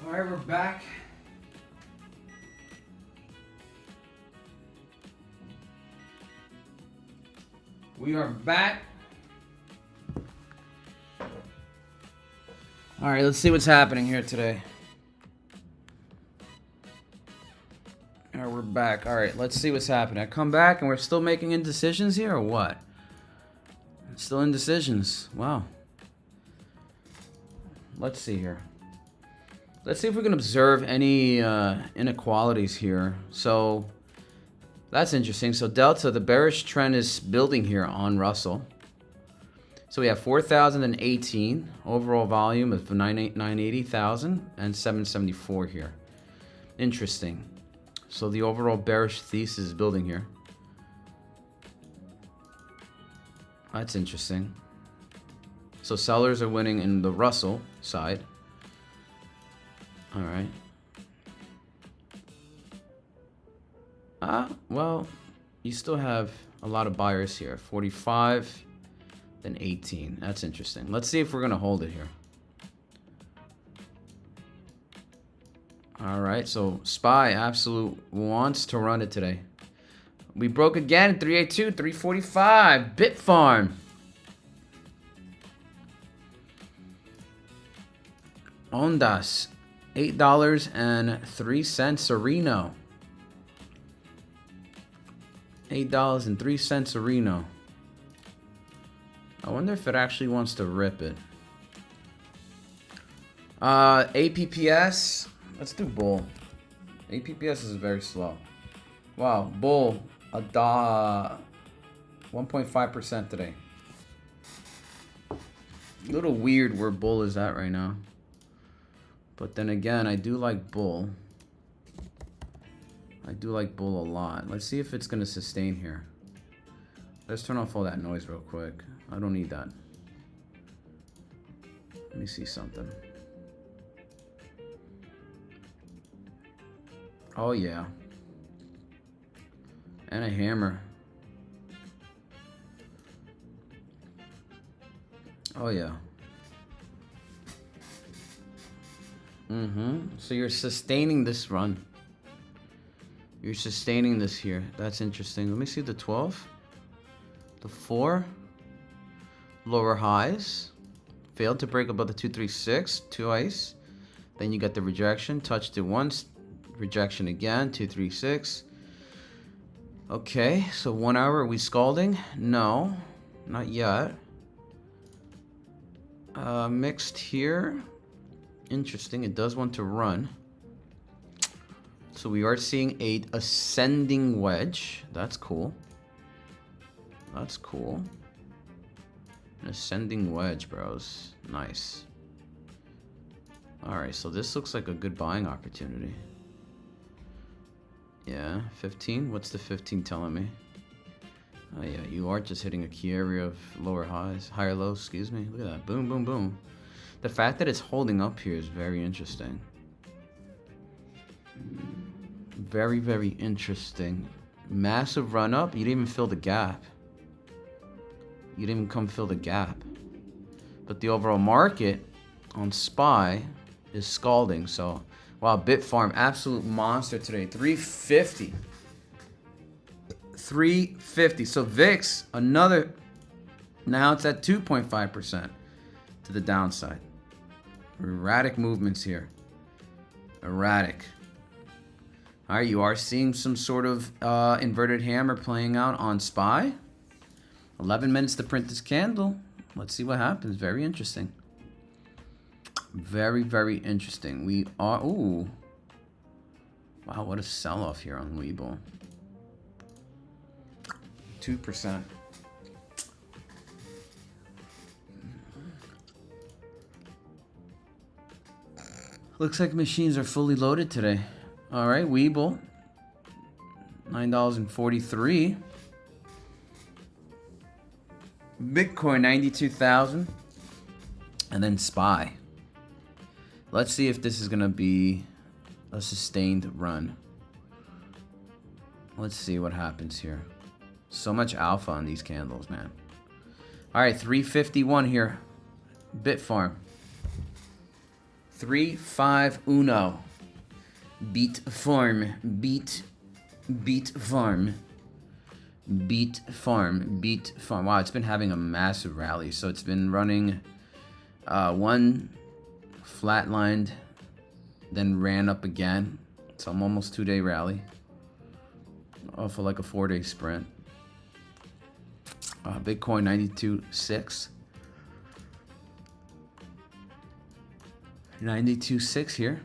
All right, we're back. We are back. All right, let's see what's happening here today. All right, we're back. All right, let's see what's happening. I come back and we're still making indecisions here, or what? Still indecisions. Wow. Let's see here. Let's see if we can observe any inequalities here. So that's interesting. So Delta, the bearish trend is building here on Russell. So we have 4,018 overall volume of 980,000 and 774 here. Interesting. So the overall bearish thesis is building here. That's interesting. So sellers are winning in the Russell side. All right. Well, you still have a lot of buyers here. 45, then 18. That's interesting. Let's see if we're going to hold it here. All right, so SPY Absolute wants to run it today. We broke again, 382, 345, Bitfarm. Ondas, $8.03 a Reno. $8.03 a Reno. I wonder if it actually wants to rip it. APPS, let's do bull. APPS is very slow. Wow, bull, 1.5% today. A little weird where bull is at right now. But then again, I do like bull. I do like bull a lot. Let's see if it's going to sustain here. Let's turn off all that noise real quick. I don't need that. Let me see something. Oh, yeah. And a hammer. Oh, yeah. So you're sustaining this run. You're sustaining this here. That's interesting. Let me see the 12. The 4. Lower highs. Failed to break above the 236. Twice. Then you got the rejection. Touched it once. Rejection again. 236. Okay. So 1 hour. Are we scalding? No. Not yet. Mixed here. Interesting. It does want to run. So we are seeing a ascending wedge. That's cool. That's cool. An ascending wedge, bros. Nice. Alright, so this looks like a good buying opportunity. Yeah, 15. What's the 15 telling me? Oh yeah, you are just hitting a key area of lower highs. Higher lows, excuse me. Look at that. Boom, boom, boom. The fact that it's holding up here is very interesting. Very, very interesting. Massive run up. You didn't even fill the gap. You didn't even come fill the gap. But the overall market on SPY is scalding. So, wow, Bitfarm, absolute monster today. 350. 350. So VIX, another. Now it's at 2.5% to the downside. Erratic movements here. Erratic. All right, you are seeing some sort of inverted hammer playing out on SPY. 11 minutes to print this candle. Let's see what happens. Very interesting. Very, very interesting. We are... Ooh. Wow, what a sell-off here on Webull. 2%. Looks like machines are fully loaded today. All right, Webull. $9.43. Bitcoin, 92,000. And then SPY. Let's see if this is going to be a sustained run. Let's see what happens here. So much alpha on these candles, man. All right, 351 here. Bitfarm. 351. Beat farm. Beat farm. Beat farm. Beat farm. Wow, it's been having a massive rally. So it's been running one flatlined, then ran up again. So I'm almost 2-day rally. For like a 4-day sprint. Bitcoin 92.6. 92.6 here.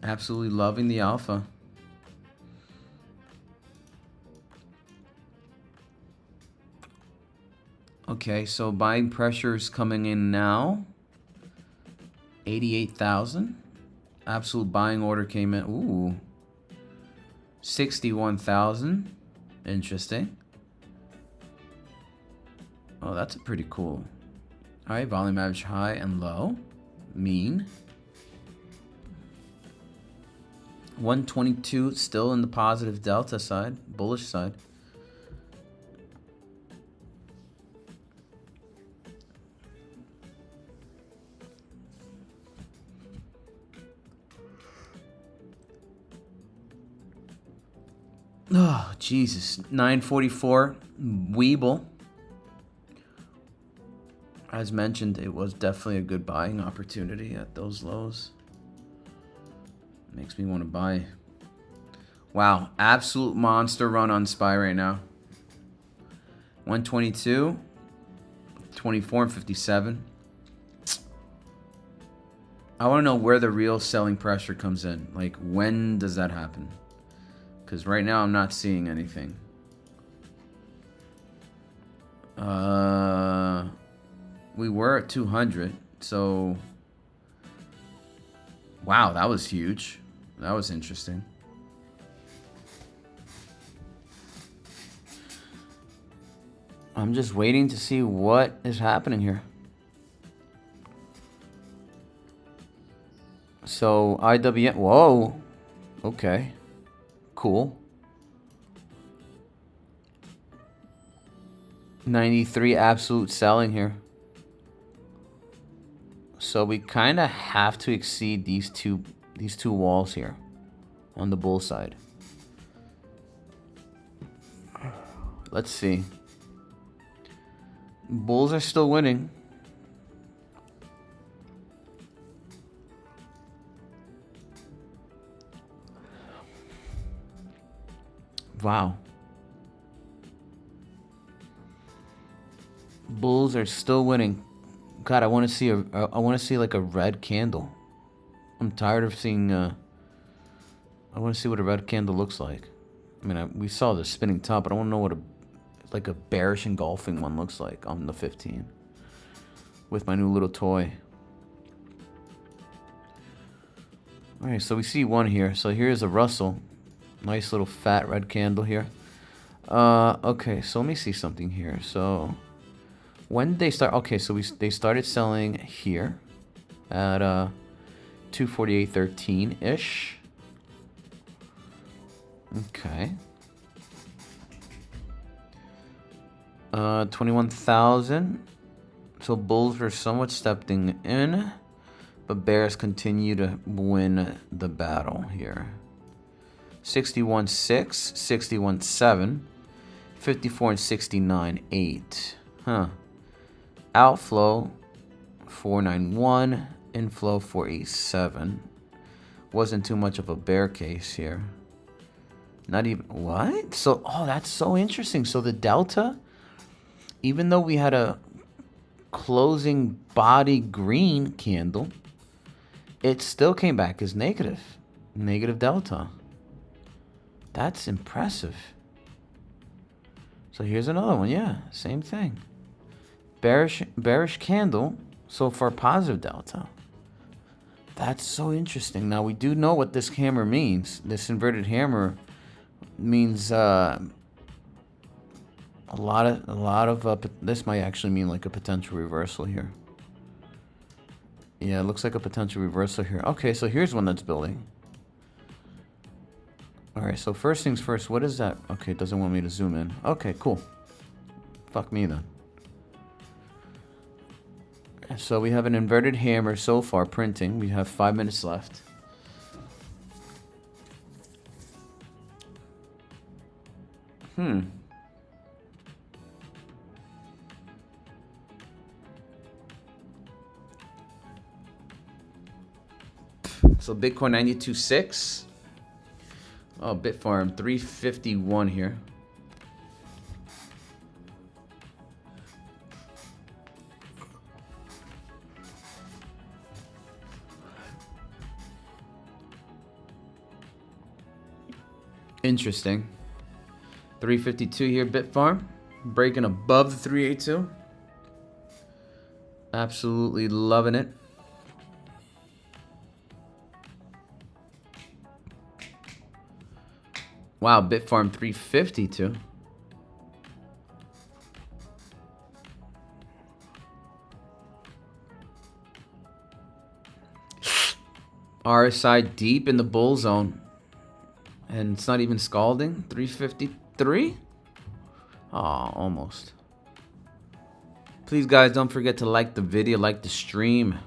Absolutely loving the alpha. Okay, so buying pressure is coming in now. 88,000. Absolute buying order came in. Ooh. 61,000. Interesting. Oh, that's a pretty cool. All right, volume average high and low. Mean. 122 still in the positive delta side, bullish side. Oh, Jesus. 944. Weeble. As mentioned, it was definitely a good buying opportunity at those lows. Makes me want to buy. Wow. Absolute monster run on SPY right now. 122. 24 and 57. I want to know where the real selling pressure comes in. Like, when does that happen? Because right now I'm not seeing anything. We were at 200, so... Wow, that was huge. That was interesting. I'm just waiting to see what is happening here. So, IWM... Whoa! Okay. Cool. 93 absolute selling here. So we kind of have to exceed these two walls here on the bull side. Let's see. Bulls are still winning. Wow. Bulls are still winning. God, I want to see like a red candle. I'm tired of seeing I want to see what a red candle looks like. I mean, we saw the spinning top, but I want to know what a bearish engulfing one looks like on the 15 with my new little toy. All right, so we see one here. So here's a Russell. Nice little fat red candle here. Okay, so let me see something here. So when did they start? Okay, so they started selling here at 248.13 ish. Okay. 21,000. So bulls were somewhat stepping in, but bears continue to win the battle here. 61.6, 61.7, 54 and 69.8. Huh. Outflow 491, inflow 487. Wasn't too much of a bear case here. Not even what? So that's so interesting. So the delta, even though we had a closing body green candle, it still came back as negative delta. That's impressive. So here's another one. Yeah, same thing. Bearish candle, so far positive delta. That's so interesting. Now we do know what this hammer means. This inverted hammer means a lot of this might actually mean like a potential reversal here. Yeah, it looks like a potential reversal here. Okay, so here's one that's building. All right, so first things first, what is that? Okay, it doesn't want me to zoom in. Okay, cool. Fuck me then. So we have an inverted hammer so far printing. We have 5 minutes left. So Bitcoin 92.6. Oh, Bitfarm 351 here. Interesting. 352 here, Bitfarm. Breaking above the 382. Absolutely loving it. Wow, Bitfarm 352. RSI deep in the bull zone. And it's not even scalding. 353? Oh, almost. Please, guys, don't forget to like the video, like the stream.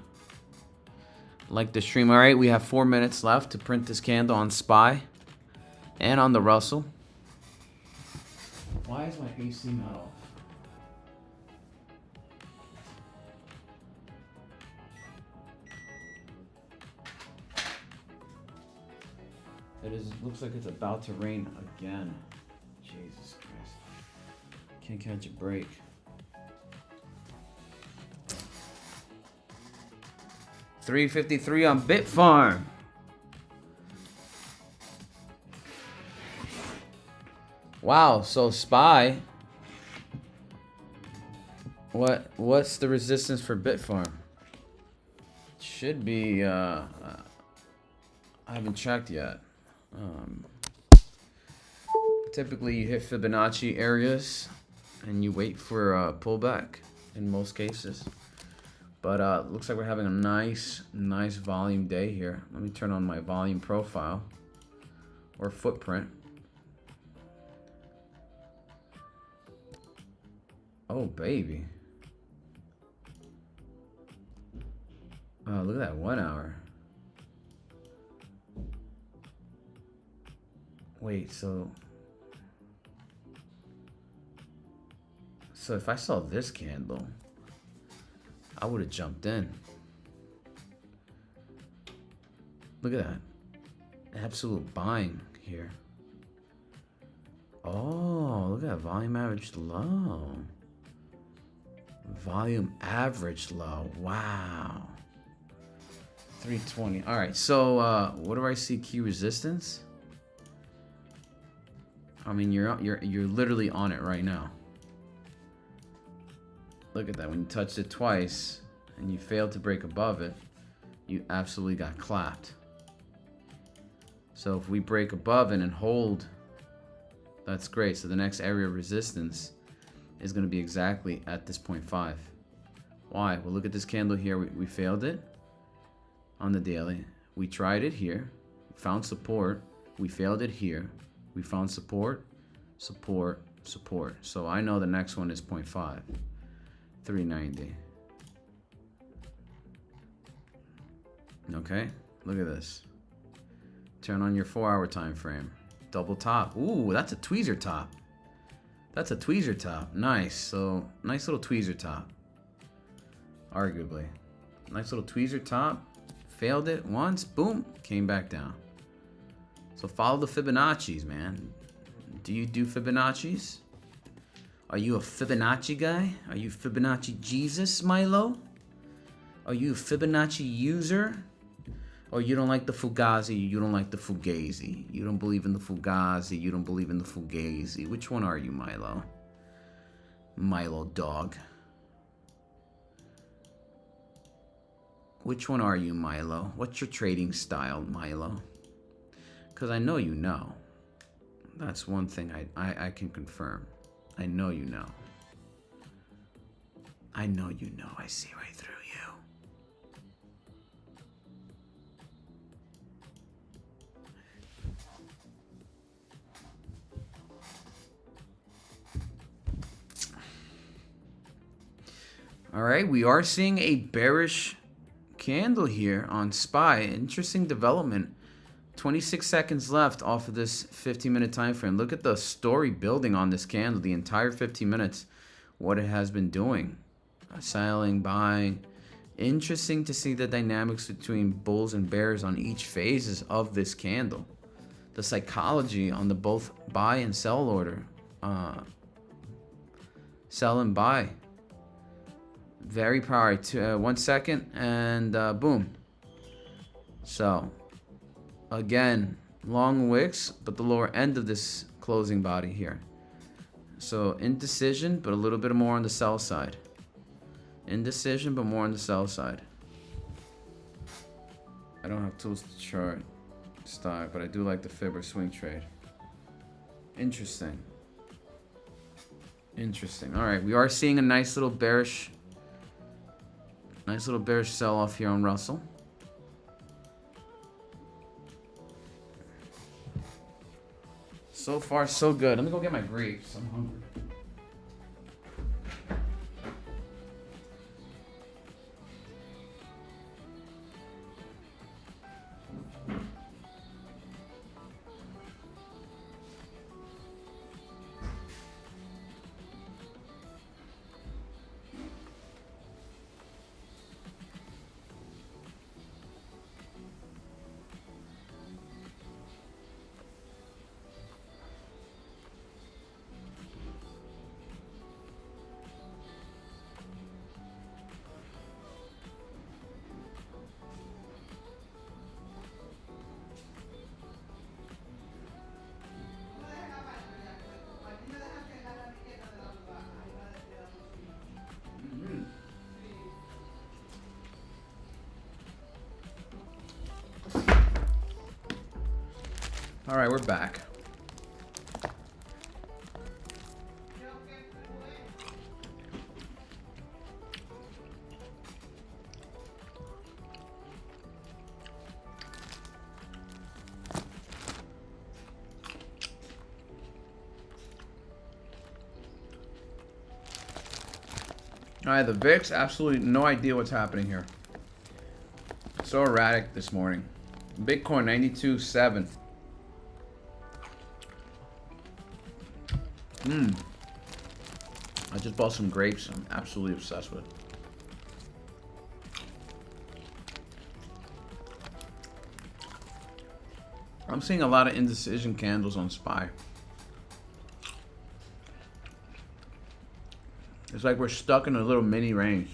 Like the stream. All right, we have 4 minutes left to print this candle on SPY and on the Russell. Why is my AC not off? Looks like it's about to rain again. Jesus Christ. Can't catch a break. $3.53 on Bitfarm. Wow, so SPY. What's the resistance for Bitfarm? Should be I haven't checked yet. Typically you hit Fibonacci areas and you wait for a pullback in most cases. But looks like we're having a nice volume day here. Let me turn on my volume profile or footprint. Oh, baby. Look at that 1 hour. Wait, so if I saw this candle, I would have jumped in. Look at that. Absolute buying here. Oh, look at that volume average low. Volume average low. Wow. 320. All right, so what do I see? Key resistance? I mean, you're literally on it right now. Look at that. When you touched it twice and you failed to break above it, you absolutely got clapped. So if we break above it and hold, that's great. So the next area of resistance is going to be exactly at this 0.5. Why? Well, look at this candle here. We failed it on the daily. We tried it here, found support. We failed it here. We found support, support, support. So I know the next one is 0.5. 390. Okay, look at this. Turn on your 4-hour time frame. Double top. Ooh, that's a tweezer top. That's a tweezer top. Nice. So nice little tweezer top. Arguably, nice little tweezer top. Failed it once. Boom. Came back down. So follow the Fibonacci's, man. Do you do Fibonacci's? Are you a Fibonacci guy? Are you Fibonacci Jesus, Milo? Are you a Fibonacci user? Or you don't like the Fugazi, you don't like the Fugazi. You don't believe in the Fugazi, you don't believe in the Fugazi. Which one are you, Milo? Milo dog. Which one are you, Milo? What's your trading style, Milo? Because I know you know. That's one thing I can confirm. I know you know. I know you know. I see right through you. All right, we are seeing a bearish candle here on SPY. Interesting development. 26 seconds left off of this 15-minute time frame. Look at the story building on this candle the entire 15 minutes. What it has been doing. Selling, buying. Interesting to see the dynamics between bulls and bears on each phases of this candle. The psychology on the both buy and sell order. Sell and buy. Very powerful. 1 second and boom. So again, long wicks, but the lower end of this closing body here. So indecision, but a little bit more on the sell side. Indecision, but more on the sell side. I don't have tools to chart style, but I do like the fib or swing trade. Interesting. Interesting. All right, we are seeing a nice little bearish sell-off here on Russell. So far, so good. Let me go get my grapes. I'm hungry. All right, we're back. All right, the VIX, absolutely no idea what's happening here. So erratic this morning. Bitcoin 92.7. I just bought some grapes I'm absolutely obsessed with. I'm seeing a lot of indecision candles on SPY. It's like we're stuck in a little mini range.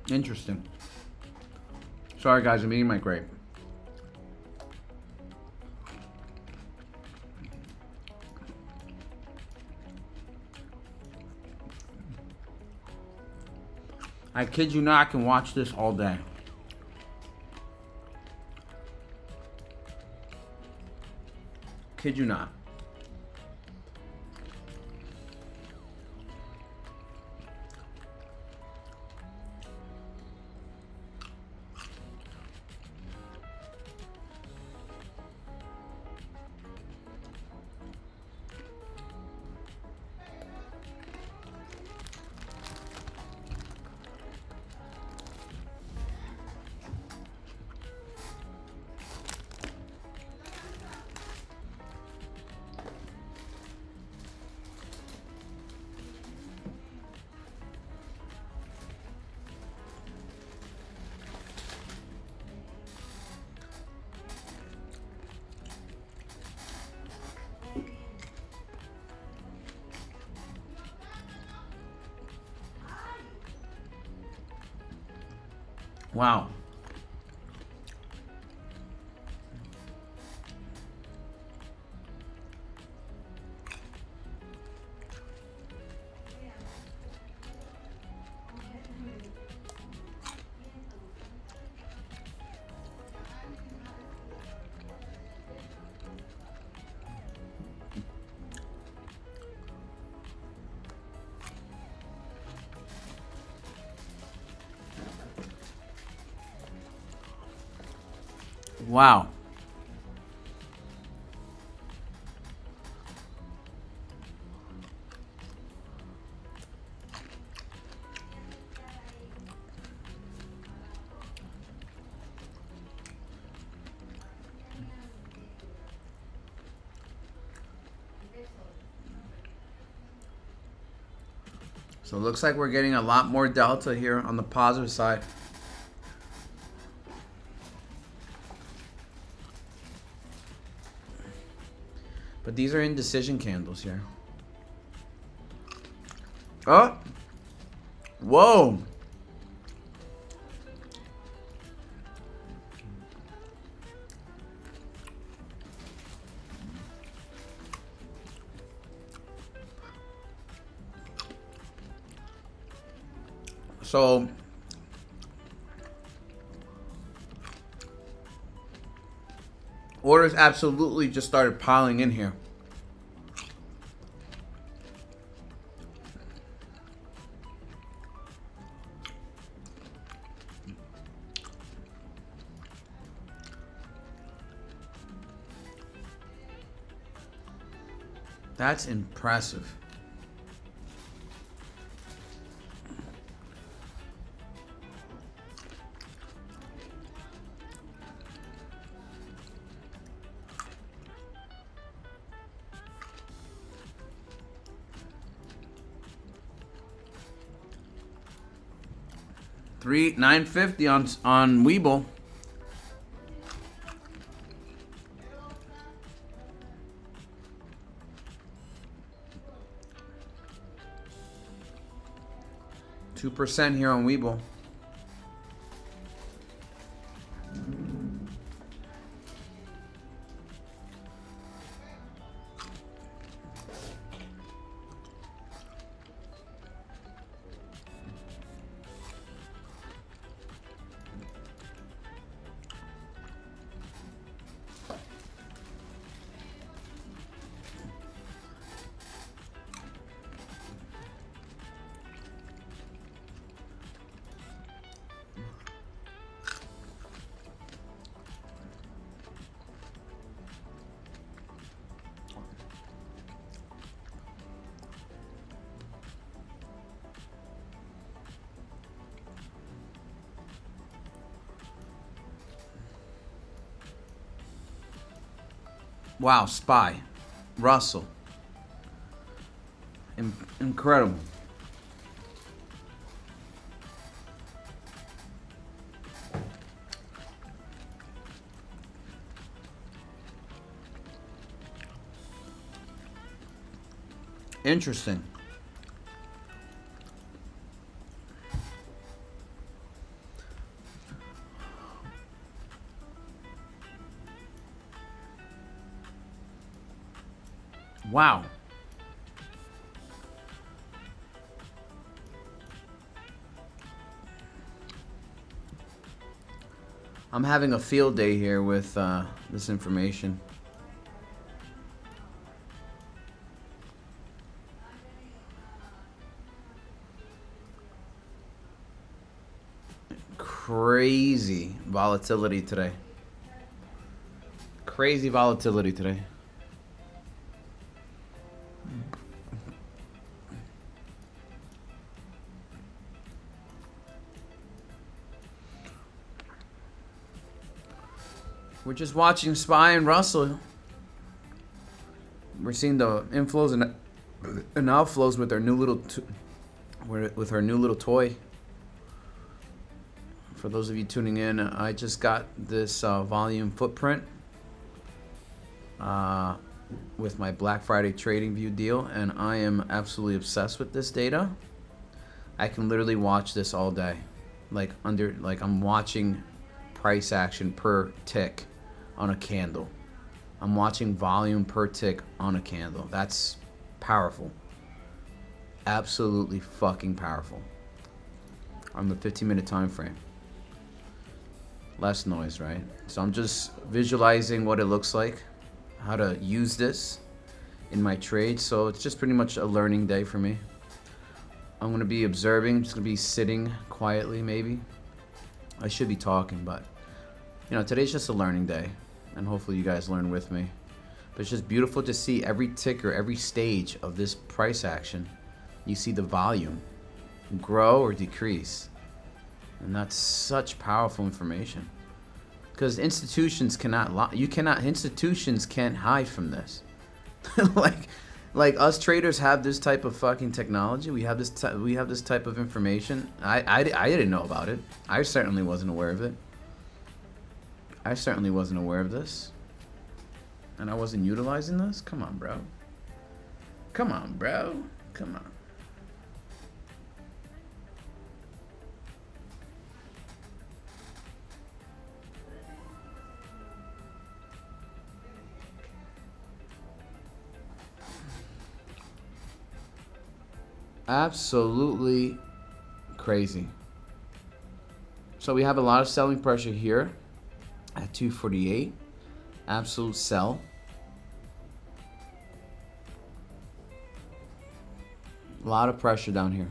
Interesting. Sorry guys, I'm eating my grape. I kid you not, I can watch this all day. Kid you not. Wow. Wow. So it looks like we're getting a lot more delta here on the positive side. But these are indecision candles here. Oh! Whoa! So orders absolutely just started piling in here. That's impressive. $950 on Webull. $2% here on Webull. Wow, SPY, Russell, incredible. Interesting. Wow. I'm having a field day here with this information. Crazy volatility today. Crazy volatility today. We're just watching SPY and Russell. We're seeing the inflows and outflows with our new little with our new little toy. For those of you tuning in, I just got this volume footprint with my Black Friday Trading View deal, and I am absolutely obsessed with this data. I can literally watch this all day, like I'm watching price action per tick on a candle. I'm watching volume per tick on a candle. That's powerful. Absolutely fucking powerful. On the 15-minute time frame. Less noise, right? So I'm just visualizing what it looks like, how to use this in my trade. So it's just pretty much a learning day for me. I'm going to be observing. I'm just going to be sitting quietly, maybe. I should be talking, but You know, today's just a learning day, and hopefully you guys learn with me. But it's just beautiful to see every ticker, every stage of this price action. You see the volume grow or decrease. And that's such powerful information. Because institutions cannot institutions can't hide from this. like us traders have this type of fucking technology. We have this type of information. I didn't know about it. I certainly wasn't aware of it. I certainly wasn't aware of this. And I wasn't utilizing this? Come on, bro. Come on, bro. Come on. Absolutely crazy. So we have a lot of selling pressure here at 248. Absolute sell. A lot of pressure down here.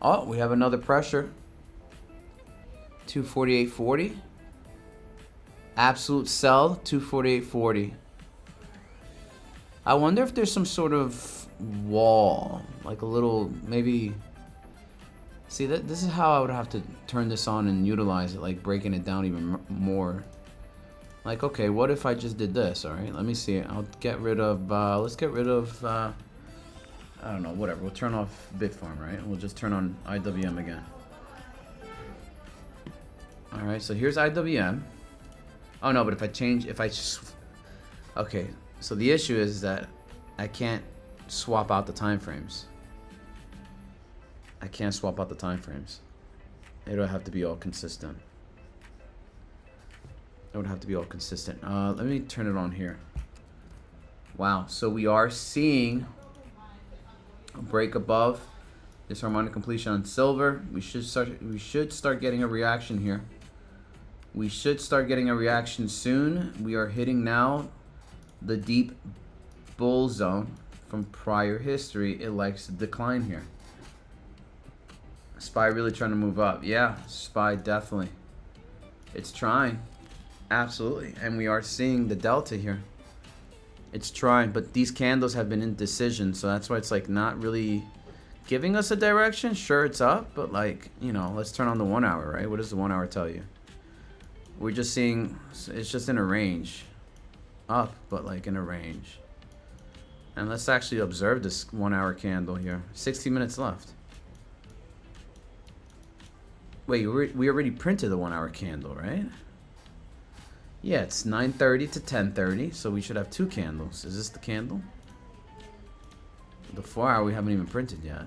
Oh, we have another pressure. 248.40. Absolute sell, 248.40. I wonder if there's some sort of wall, like a little, maybe. See, this is how I would have to turn this on and utilize it, like breaking it down even more. Like, okay, what if I just did this? All right, let me see. I'll get rid of, let's get rid of, I don't know, whatever. We'll turn off Bitfarm, right? We'll just turn on IWM again. All right, so here's IWM. Oh no, but if I change, okay. So the issue is that I can't swap out the time frames. I can't swap out the time frames. It'll have to be all consistent. It would have to be all consistent. Let me turn it on here. Wow, so we are seeing a break above this harmonic completion on silver. We should start getting a reaction here. We should start getting a reaction soon. We are hitting now the deep bull zone from prior history. It likes to decline here. SPY really trying to move up. Yeah, SPY definitely. It's trying. Absolutely. And we are seeing the delta here. It's trying, but these candles have been indecision, so that's why it's like not really giving us a direction. Sure, it's up, but like, you know, let's turn on the 1 hour, right? What does the 1 hour tell you? We're just seeing, it's just in a range. Up, but like in a range. And let's actually observe this 1 hour candle here. 60 minutes left. Wait, we already printed the 1 hour candle, right? Yeah, it's 9:30 to 10:30, so we should have 2 candles. Is this the candle? The 4 hour we haven't even printed yet.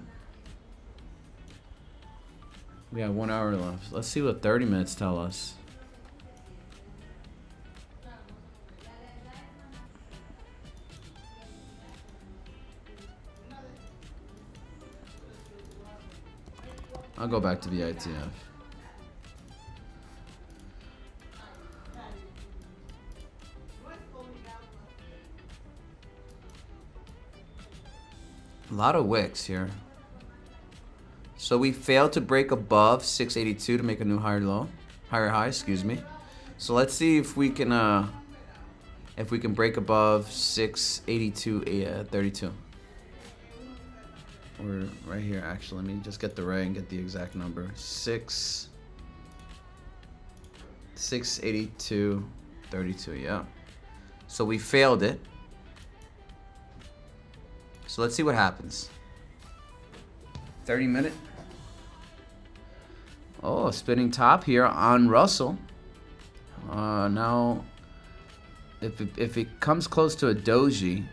We have 1 hour left. Let's see what 30 minutes tell us. I'll go back to the ITF. A lot of wicks here. So we failed to break above 682 to make a new higher high, excuse me. So let's see if we can break above 682.32. We're right here. Actually, let me just get the ray and get the exact number. 682.32. Yeah. So we failed it. So let's see what happens. 30 minute. Oh, spinning top here on Russell. Now, if it comes close to a doji,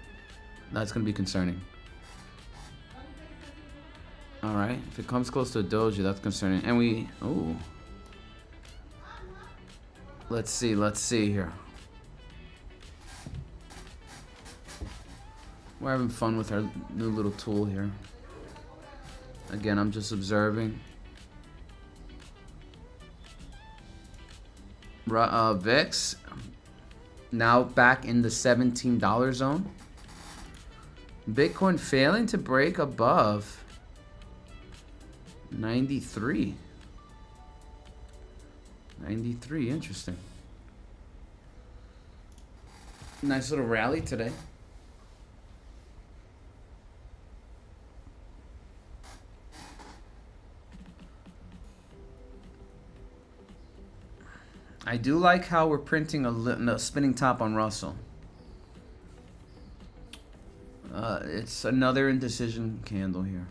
that's gonna be concerning. All right, if it comes close to a doji, that's concerning. And we, ooh. Let's see here. We're having fun with our new little tool here. Again, I'm just observing. VIX now back in the $17 zone. Bitcoin failing to break above 93. 93, interesting. Nice little rally today. I do like how we're printing a spinning top on Russell. It's another indecision candle here.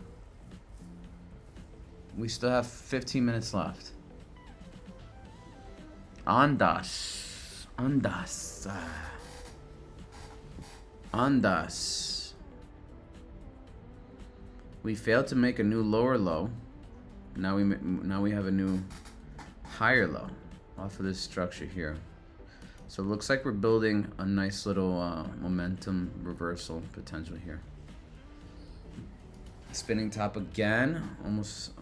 We still have 15 minutes left. Andas. We failed to make a new lower low. Now we have a new higher low off of this structure here. So it looks like we're building a nice little momentum reversal potential here. Spinning top again, almost.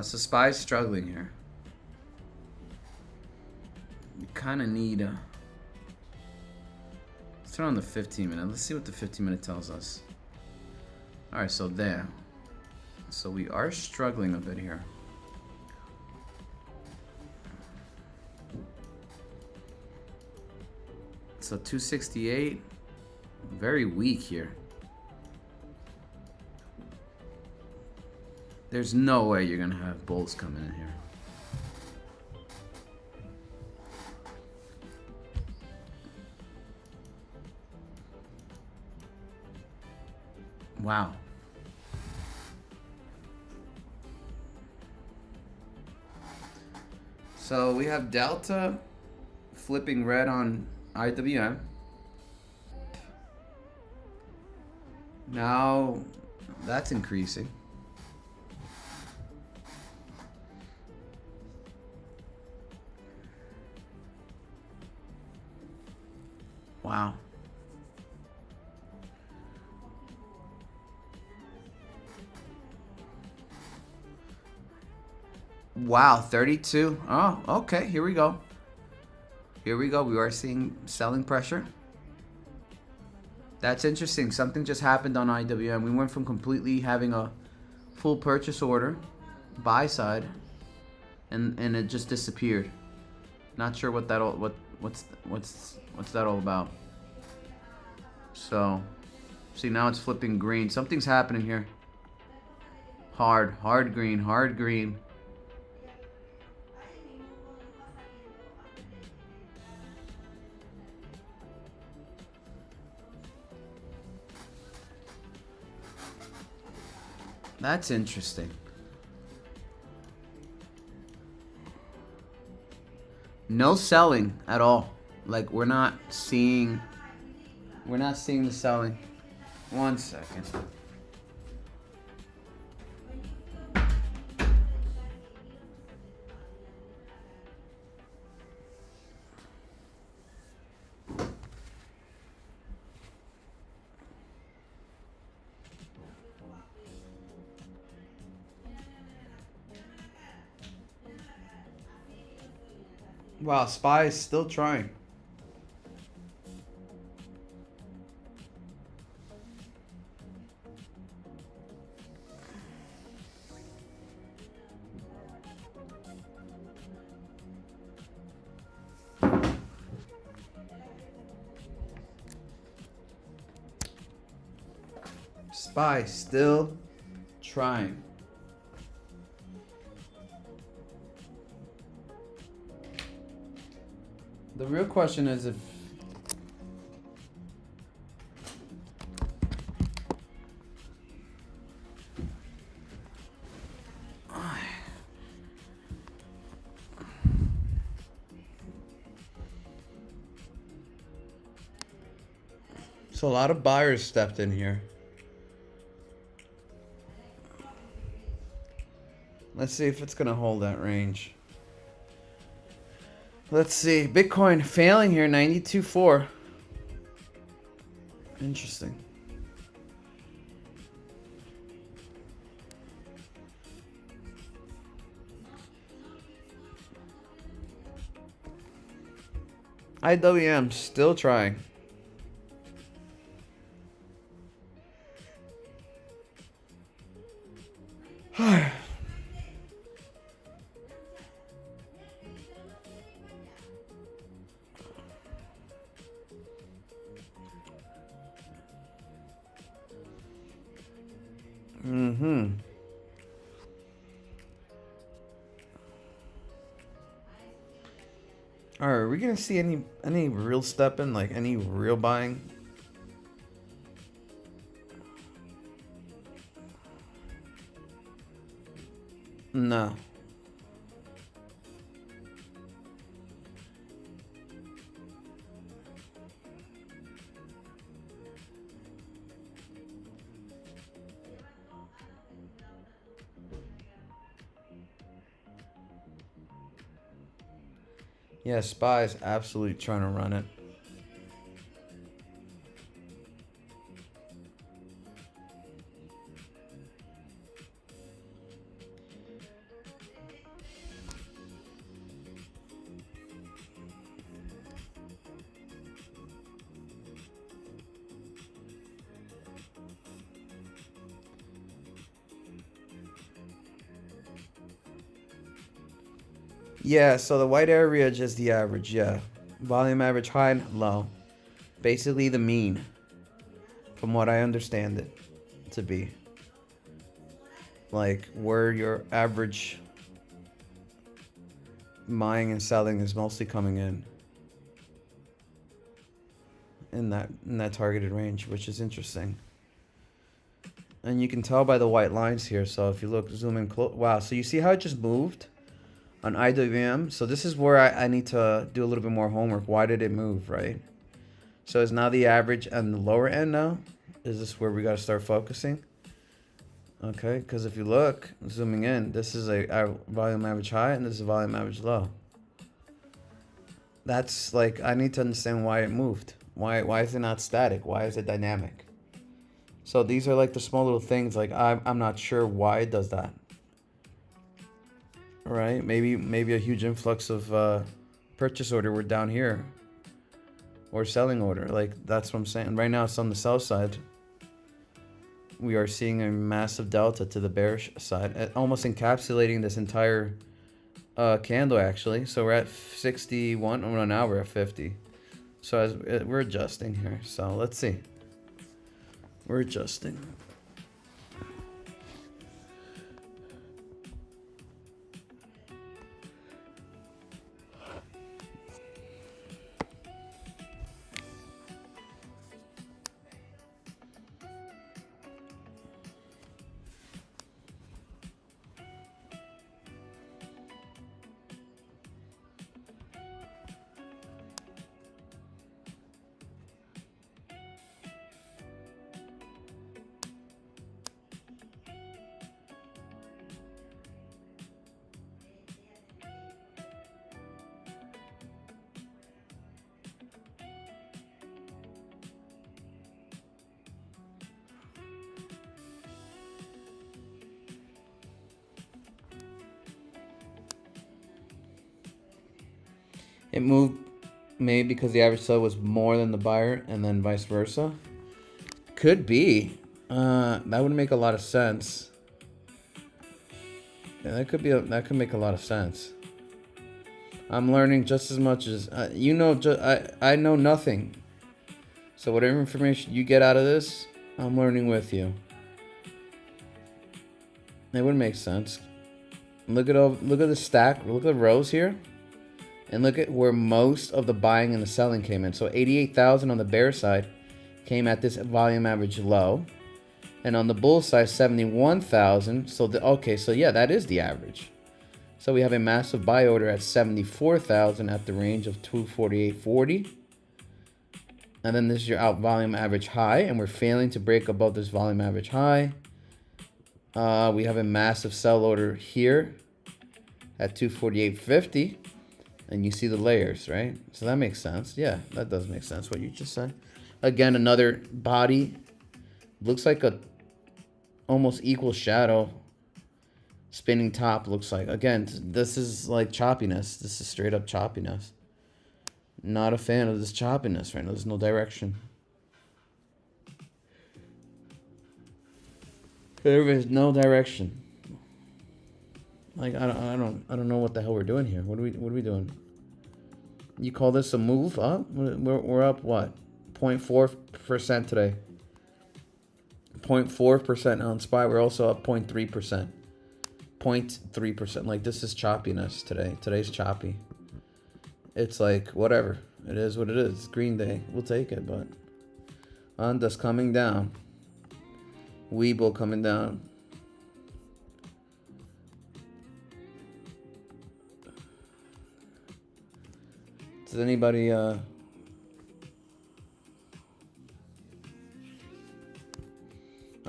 So SPY's struggling here. We kind of need a. Let's turn on the 15-minute. Let's see what the 15-minute tells us. All right, so there. So we are struggling a bit here. So 268, very weak here. There's no way you're gonna have bulls coming in here. Wow. So we have Delta flipping red on IWM. Now that's increasing. Wow. Wow, 32. Oh, okay, here we go. Here we go. We are seeing selling pressure. That's interesting. Something just happened on IWM. We went from completely having a full purchase order, buy side, and it just disappeared. Not sure what that all what's that all about. So, see, now it's flipping green. Something's happening here. Hard green, hard green. That's interesting. No selling at all. Like we're not seeing the selling. 1 second. Wow, SPY is still trying. SPY still trying. The real question is if so a lot of buyers stepped in here. Let's see if it's gonna hold that range. Let's see. Bitcoin failing here, 92.4. Interesting. IWM still trying. All right, are we gonna see any real stepping, like any real buying? No. Yeah, SPY's absolutely trying to run it. Yeah, so the white area is just the average, yeah. Volume average high and low. Basically the mean, from what I understand it to be. Like where your average buying and selling is mostly coming in that targeted range, which is interesting. And you can tell by the white lines here. So if you look, zoom in close. Wow, so you see how it just moved on IWM? So this is where I need to do a little bit more homework. Why did it move, right? So is now the average and the lower end now? Is this where we got to start focusing? Okay, because if you look, zooming in, this is a volume average high and this is a volume average low. That's like, I need to understand why it moved. Why is it not static? Why is it dynamic? So these are like the small little things. Like I'm not sure why it does that. Right? Maybe a huge influx of purchase order were down here, or selling order. Like that's what I'm saying. Right now it's on the sell side. We are seeing a massive delta to the bearish side, almost encapsulating this entire candle actually. So we're at 61. Oh no, now we're at 50. So we're adjusting here. So let's see. We're adjusting. It moved maybe because the average sell was more than the buyer and then vice versa. Could be. That would make a lot of sense. Yeah, that could make a lot of sense. I'm learning just as much as you know. I know nothing. So whatever information you get out of this, I'm learning with you. It would make sense. Look at the stack. Look at the rows here. And look at where most of the buying and the selling came in. So 88,000 on the bear side came at this volume average low. And on the bull side, 71,000. So so yeah, that is the average. So we have a massive buy order at 74,000 at the range of 248.40. And then this is your out volume average high, and we're failing to break above this volume average high. We have a massive sell order here at 248.50. And you see the layers, right? So that makes sense. Yeah, that does make sense, what you just said. Again, another body. Looks like a almost equal shadow. Spinning top looks like. Again, this is like choppiness. This is straight up choppiness. Not a fan of this choppiness right now. There's no direction. There is no direction. Like I don't know what the hell we're doing here. What are we doing? You call this a move up? We're up what? 0.4% today. 0.4% on SPY. We're also up 0.3%. 0.3%. Like, this is choppiness today. Today's choppy. It's like, whatever. It is what it is. It's Green Day. We'll take it, but Honda's coming down. Weeble coming down. Does anybody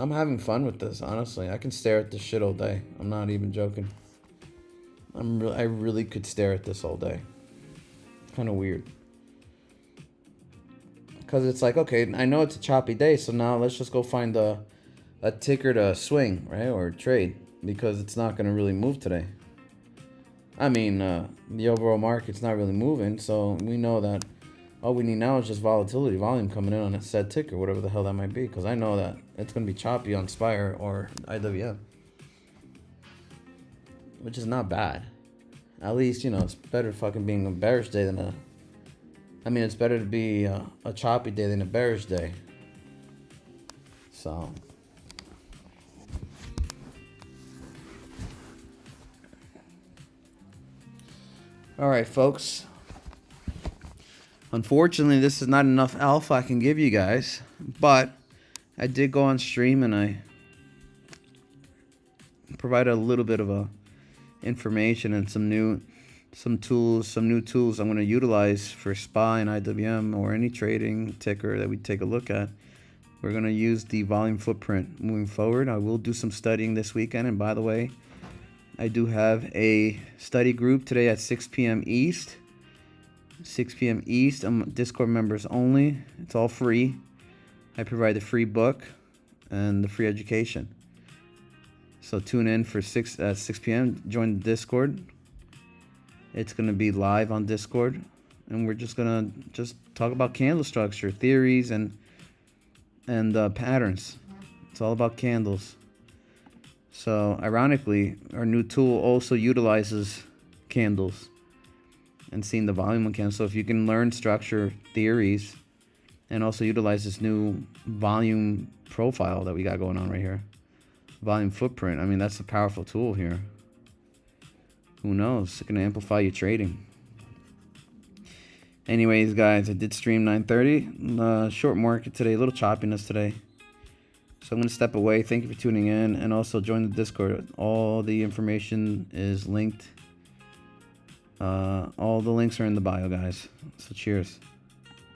I'm having fun with this, honestly. I can stare at this shit all day. I'm not even joking. I really could stare at this all day. Kind of weird. Because it's like, okay, I know it's a choppy day, so now let's just go find a ticker to swing, right? Or trade. Because it's not going to really move today. I mean, the overall market's not really moving, so we know that all we need now is just volatility, volume coming in on a said ticker, whatever the hell that might be, because I know that it's going to be choppy on Spire or IWM, which is not bad. At least, you know, it's better fucking being a bearish day than it's better to be a choppy day than a bearish day. So all right, folks. Unfortunately, this is not enough alpha I can give you guys, but I did go on stream and I provided a little bit of information and some new tools I'm going to utilize for SPY and IWM or any trading ticker that we take a look at. We're going to use the volume footprint moving forward. I will do some studying this weekend, and by the way, I do have a study group today at 6 p.m. East. 6 p.m. East. I'm Discord members only. It's all free. I provide the free book and the free education. So tune in for 6 p.m. Join the Discord. It's going to be live on Discord. And we're just going to talk about candle structure, theories, and patterns. It's all about candles. So ironically, our new tool also utilizes candles and seeing the volume on candles. So if you can learn structure theories and also utilize this new volume profile that we got going on right here, volume footprint, I mean, that's a powerful tool here. Who knows? It's going to amplify your trading. Anyways, guys, I did stream 9:30. Short market today, a little choppiness today. So I'm going to step away. Thank you for tuning in, and also join the Discord. All the information is linked. All the links are in the bio, guys. So cheers.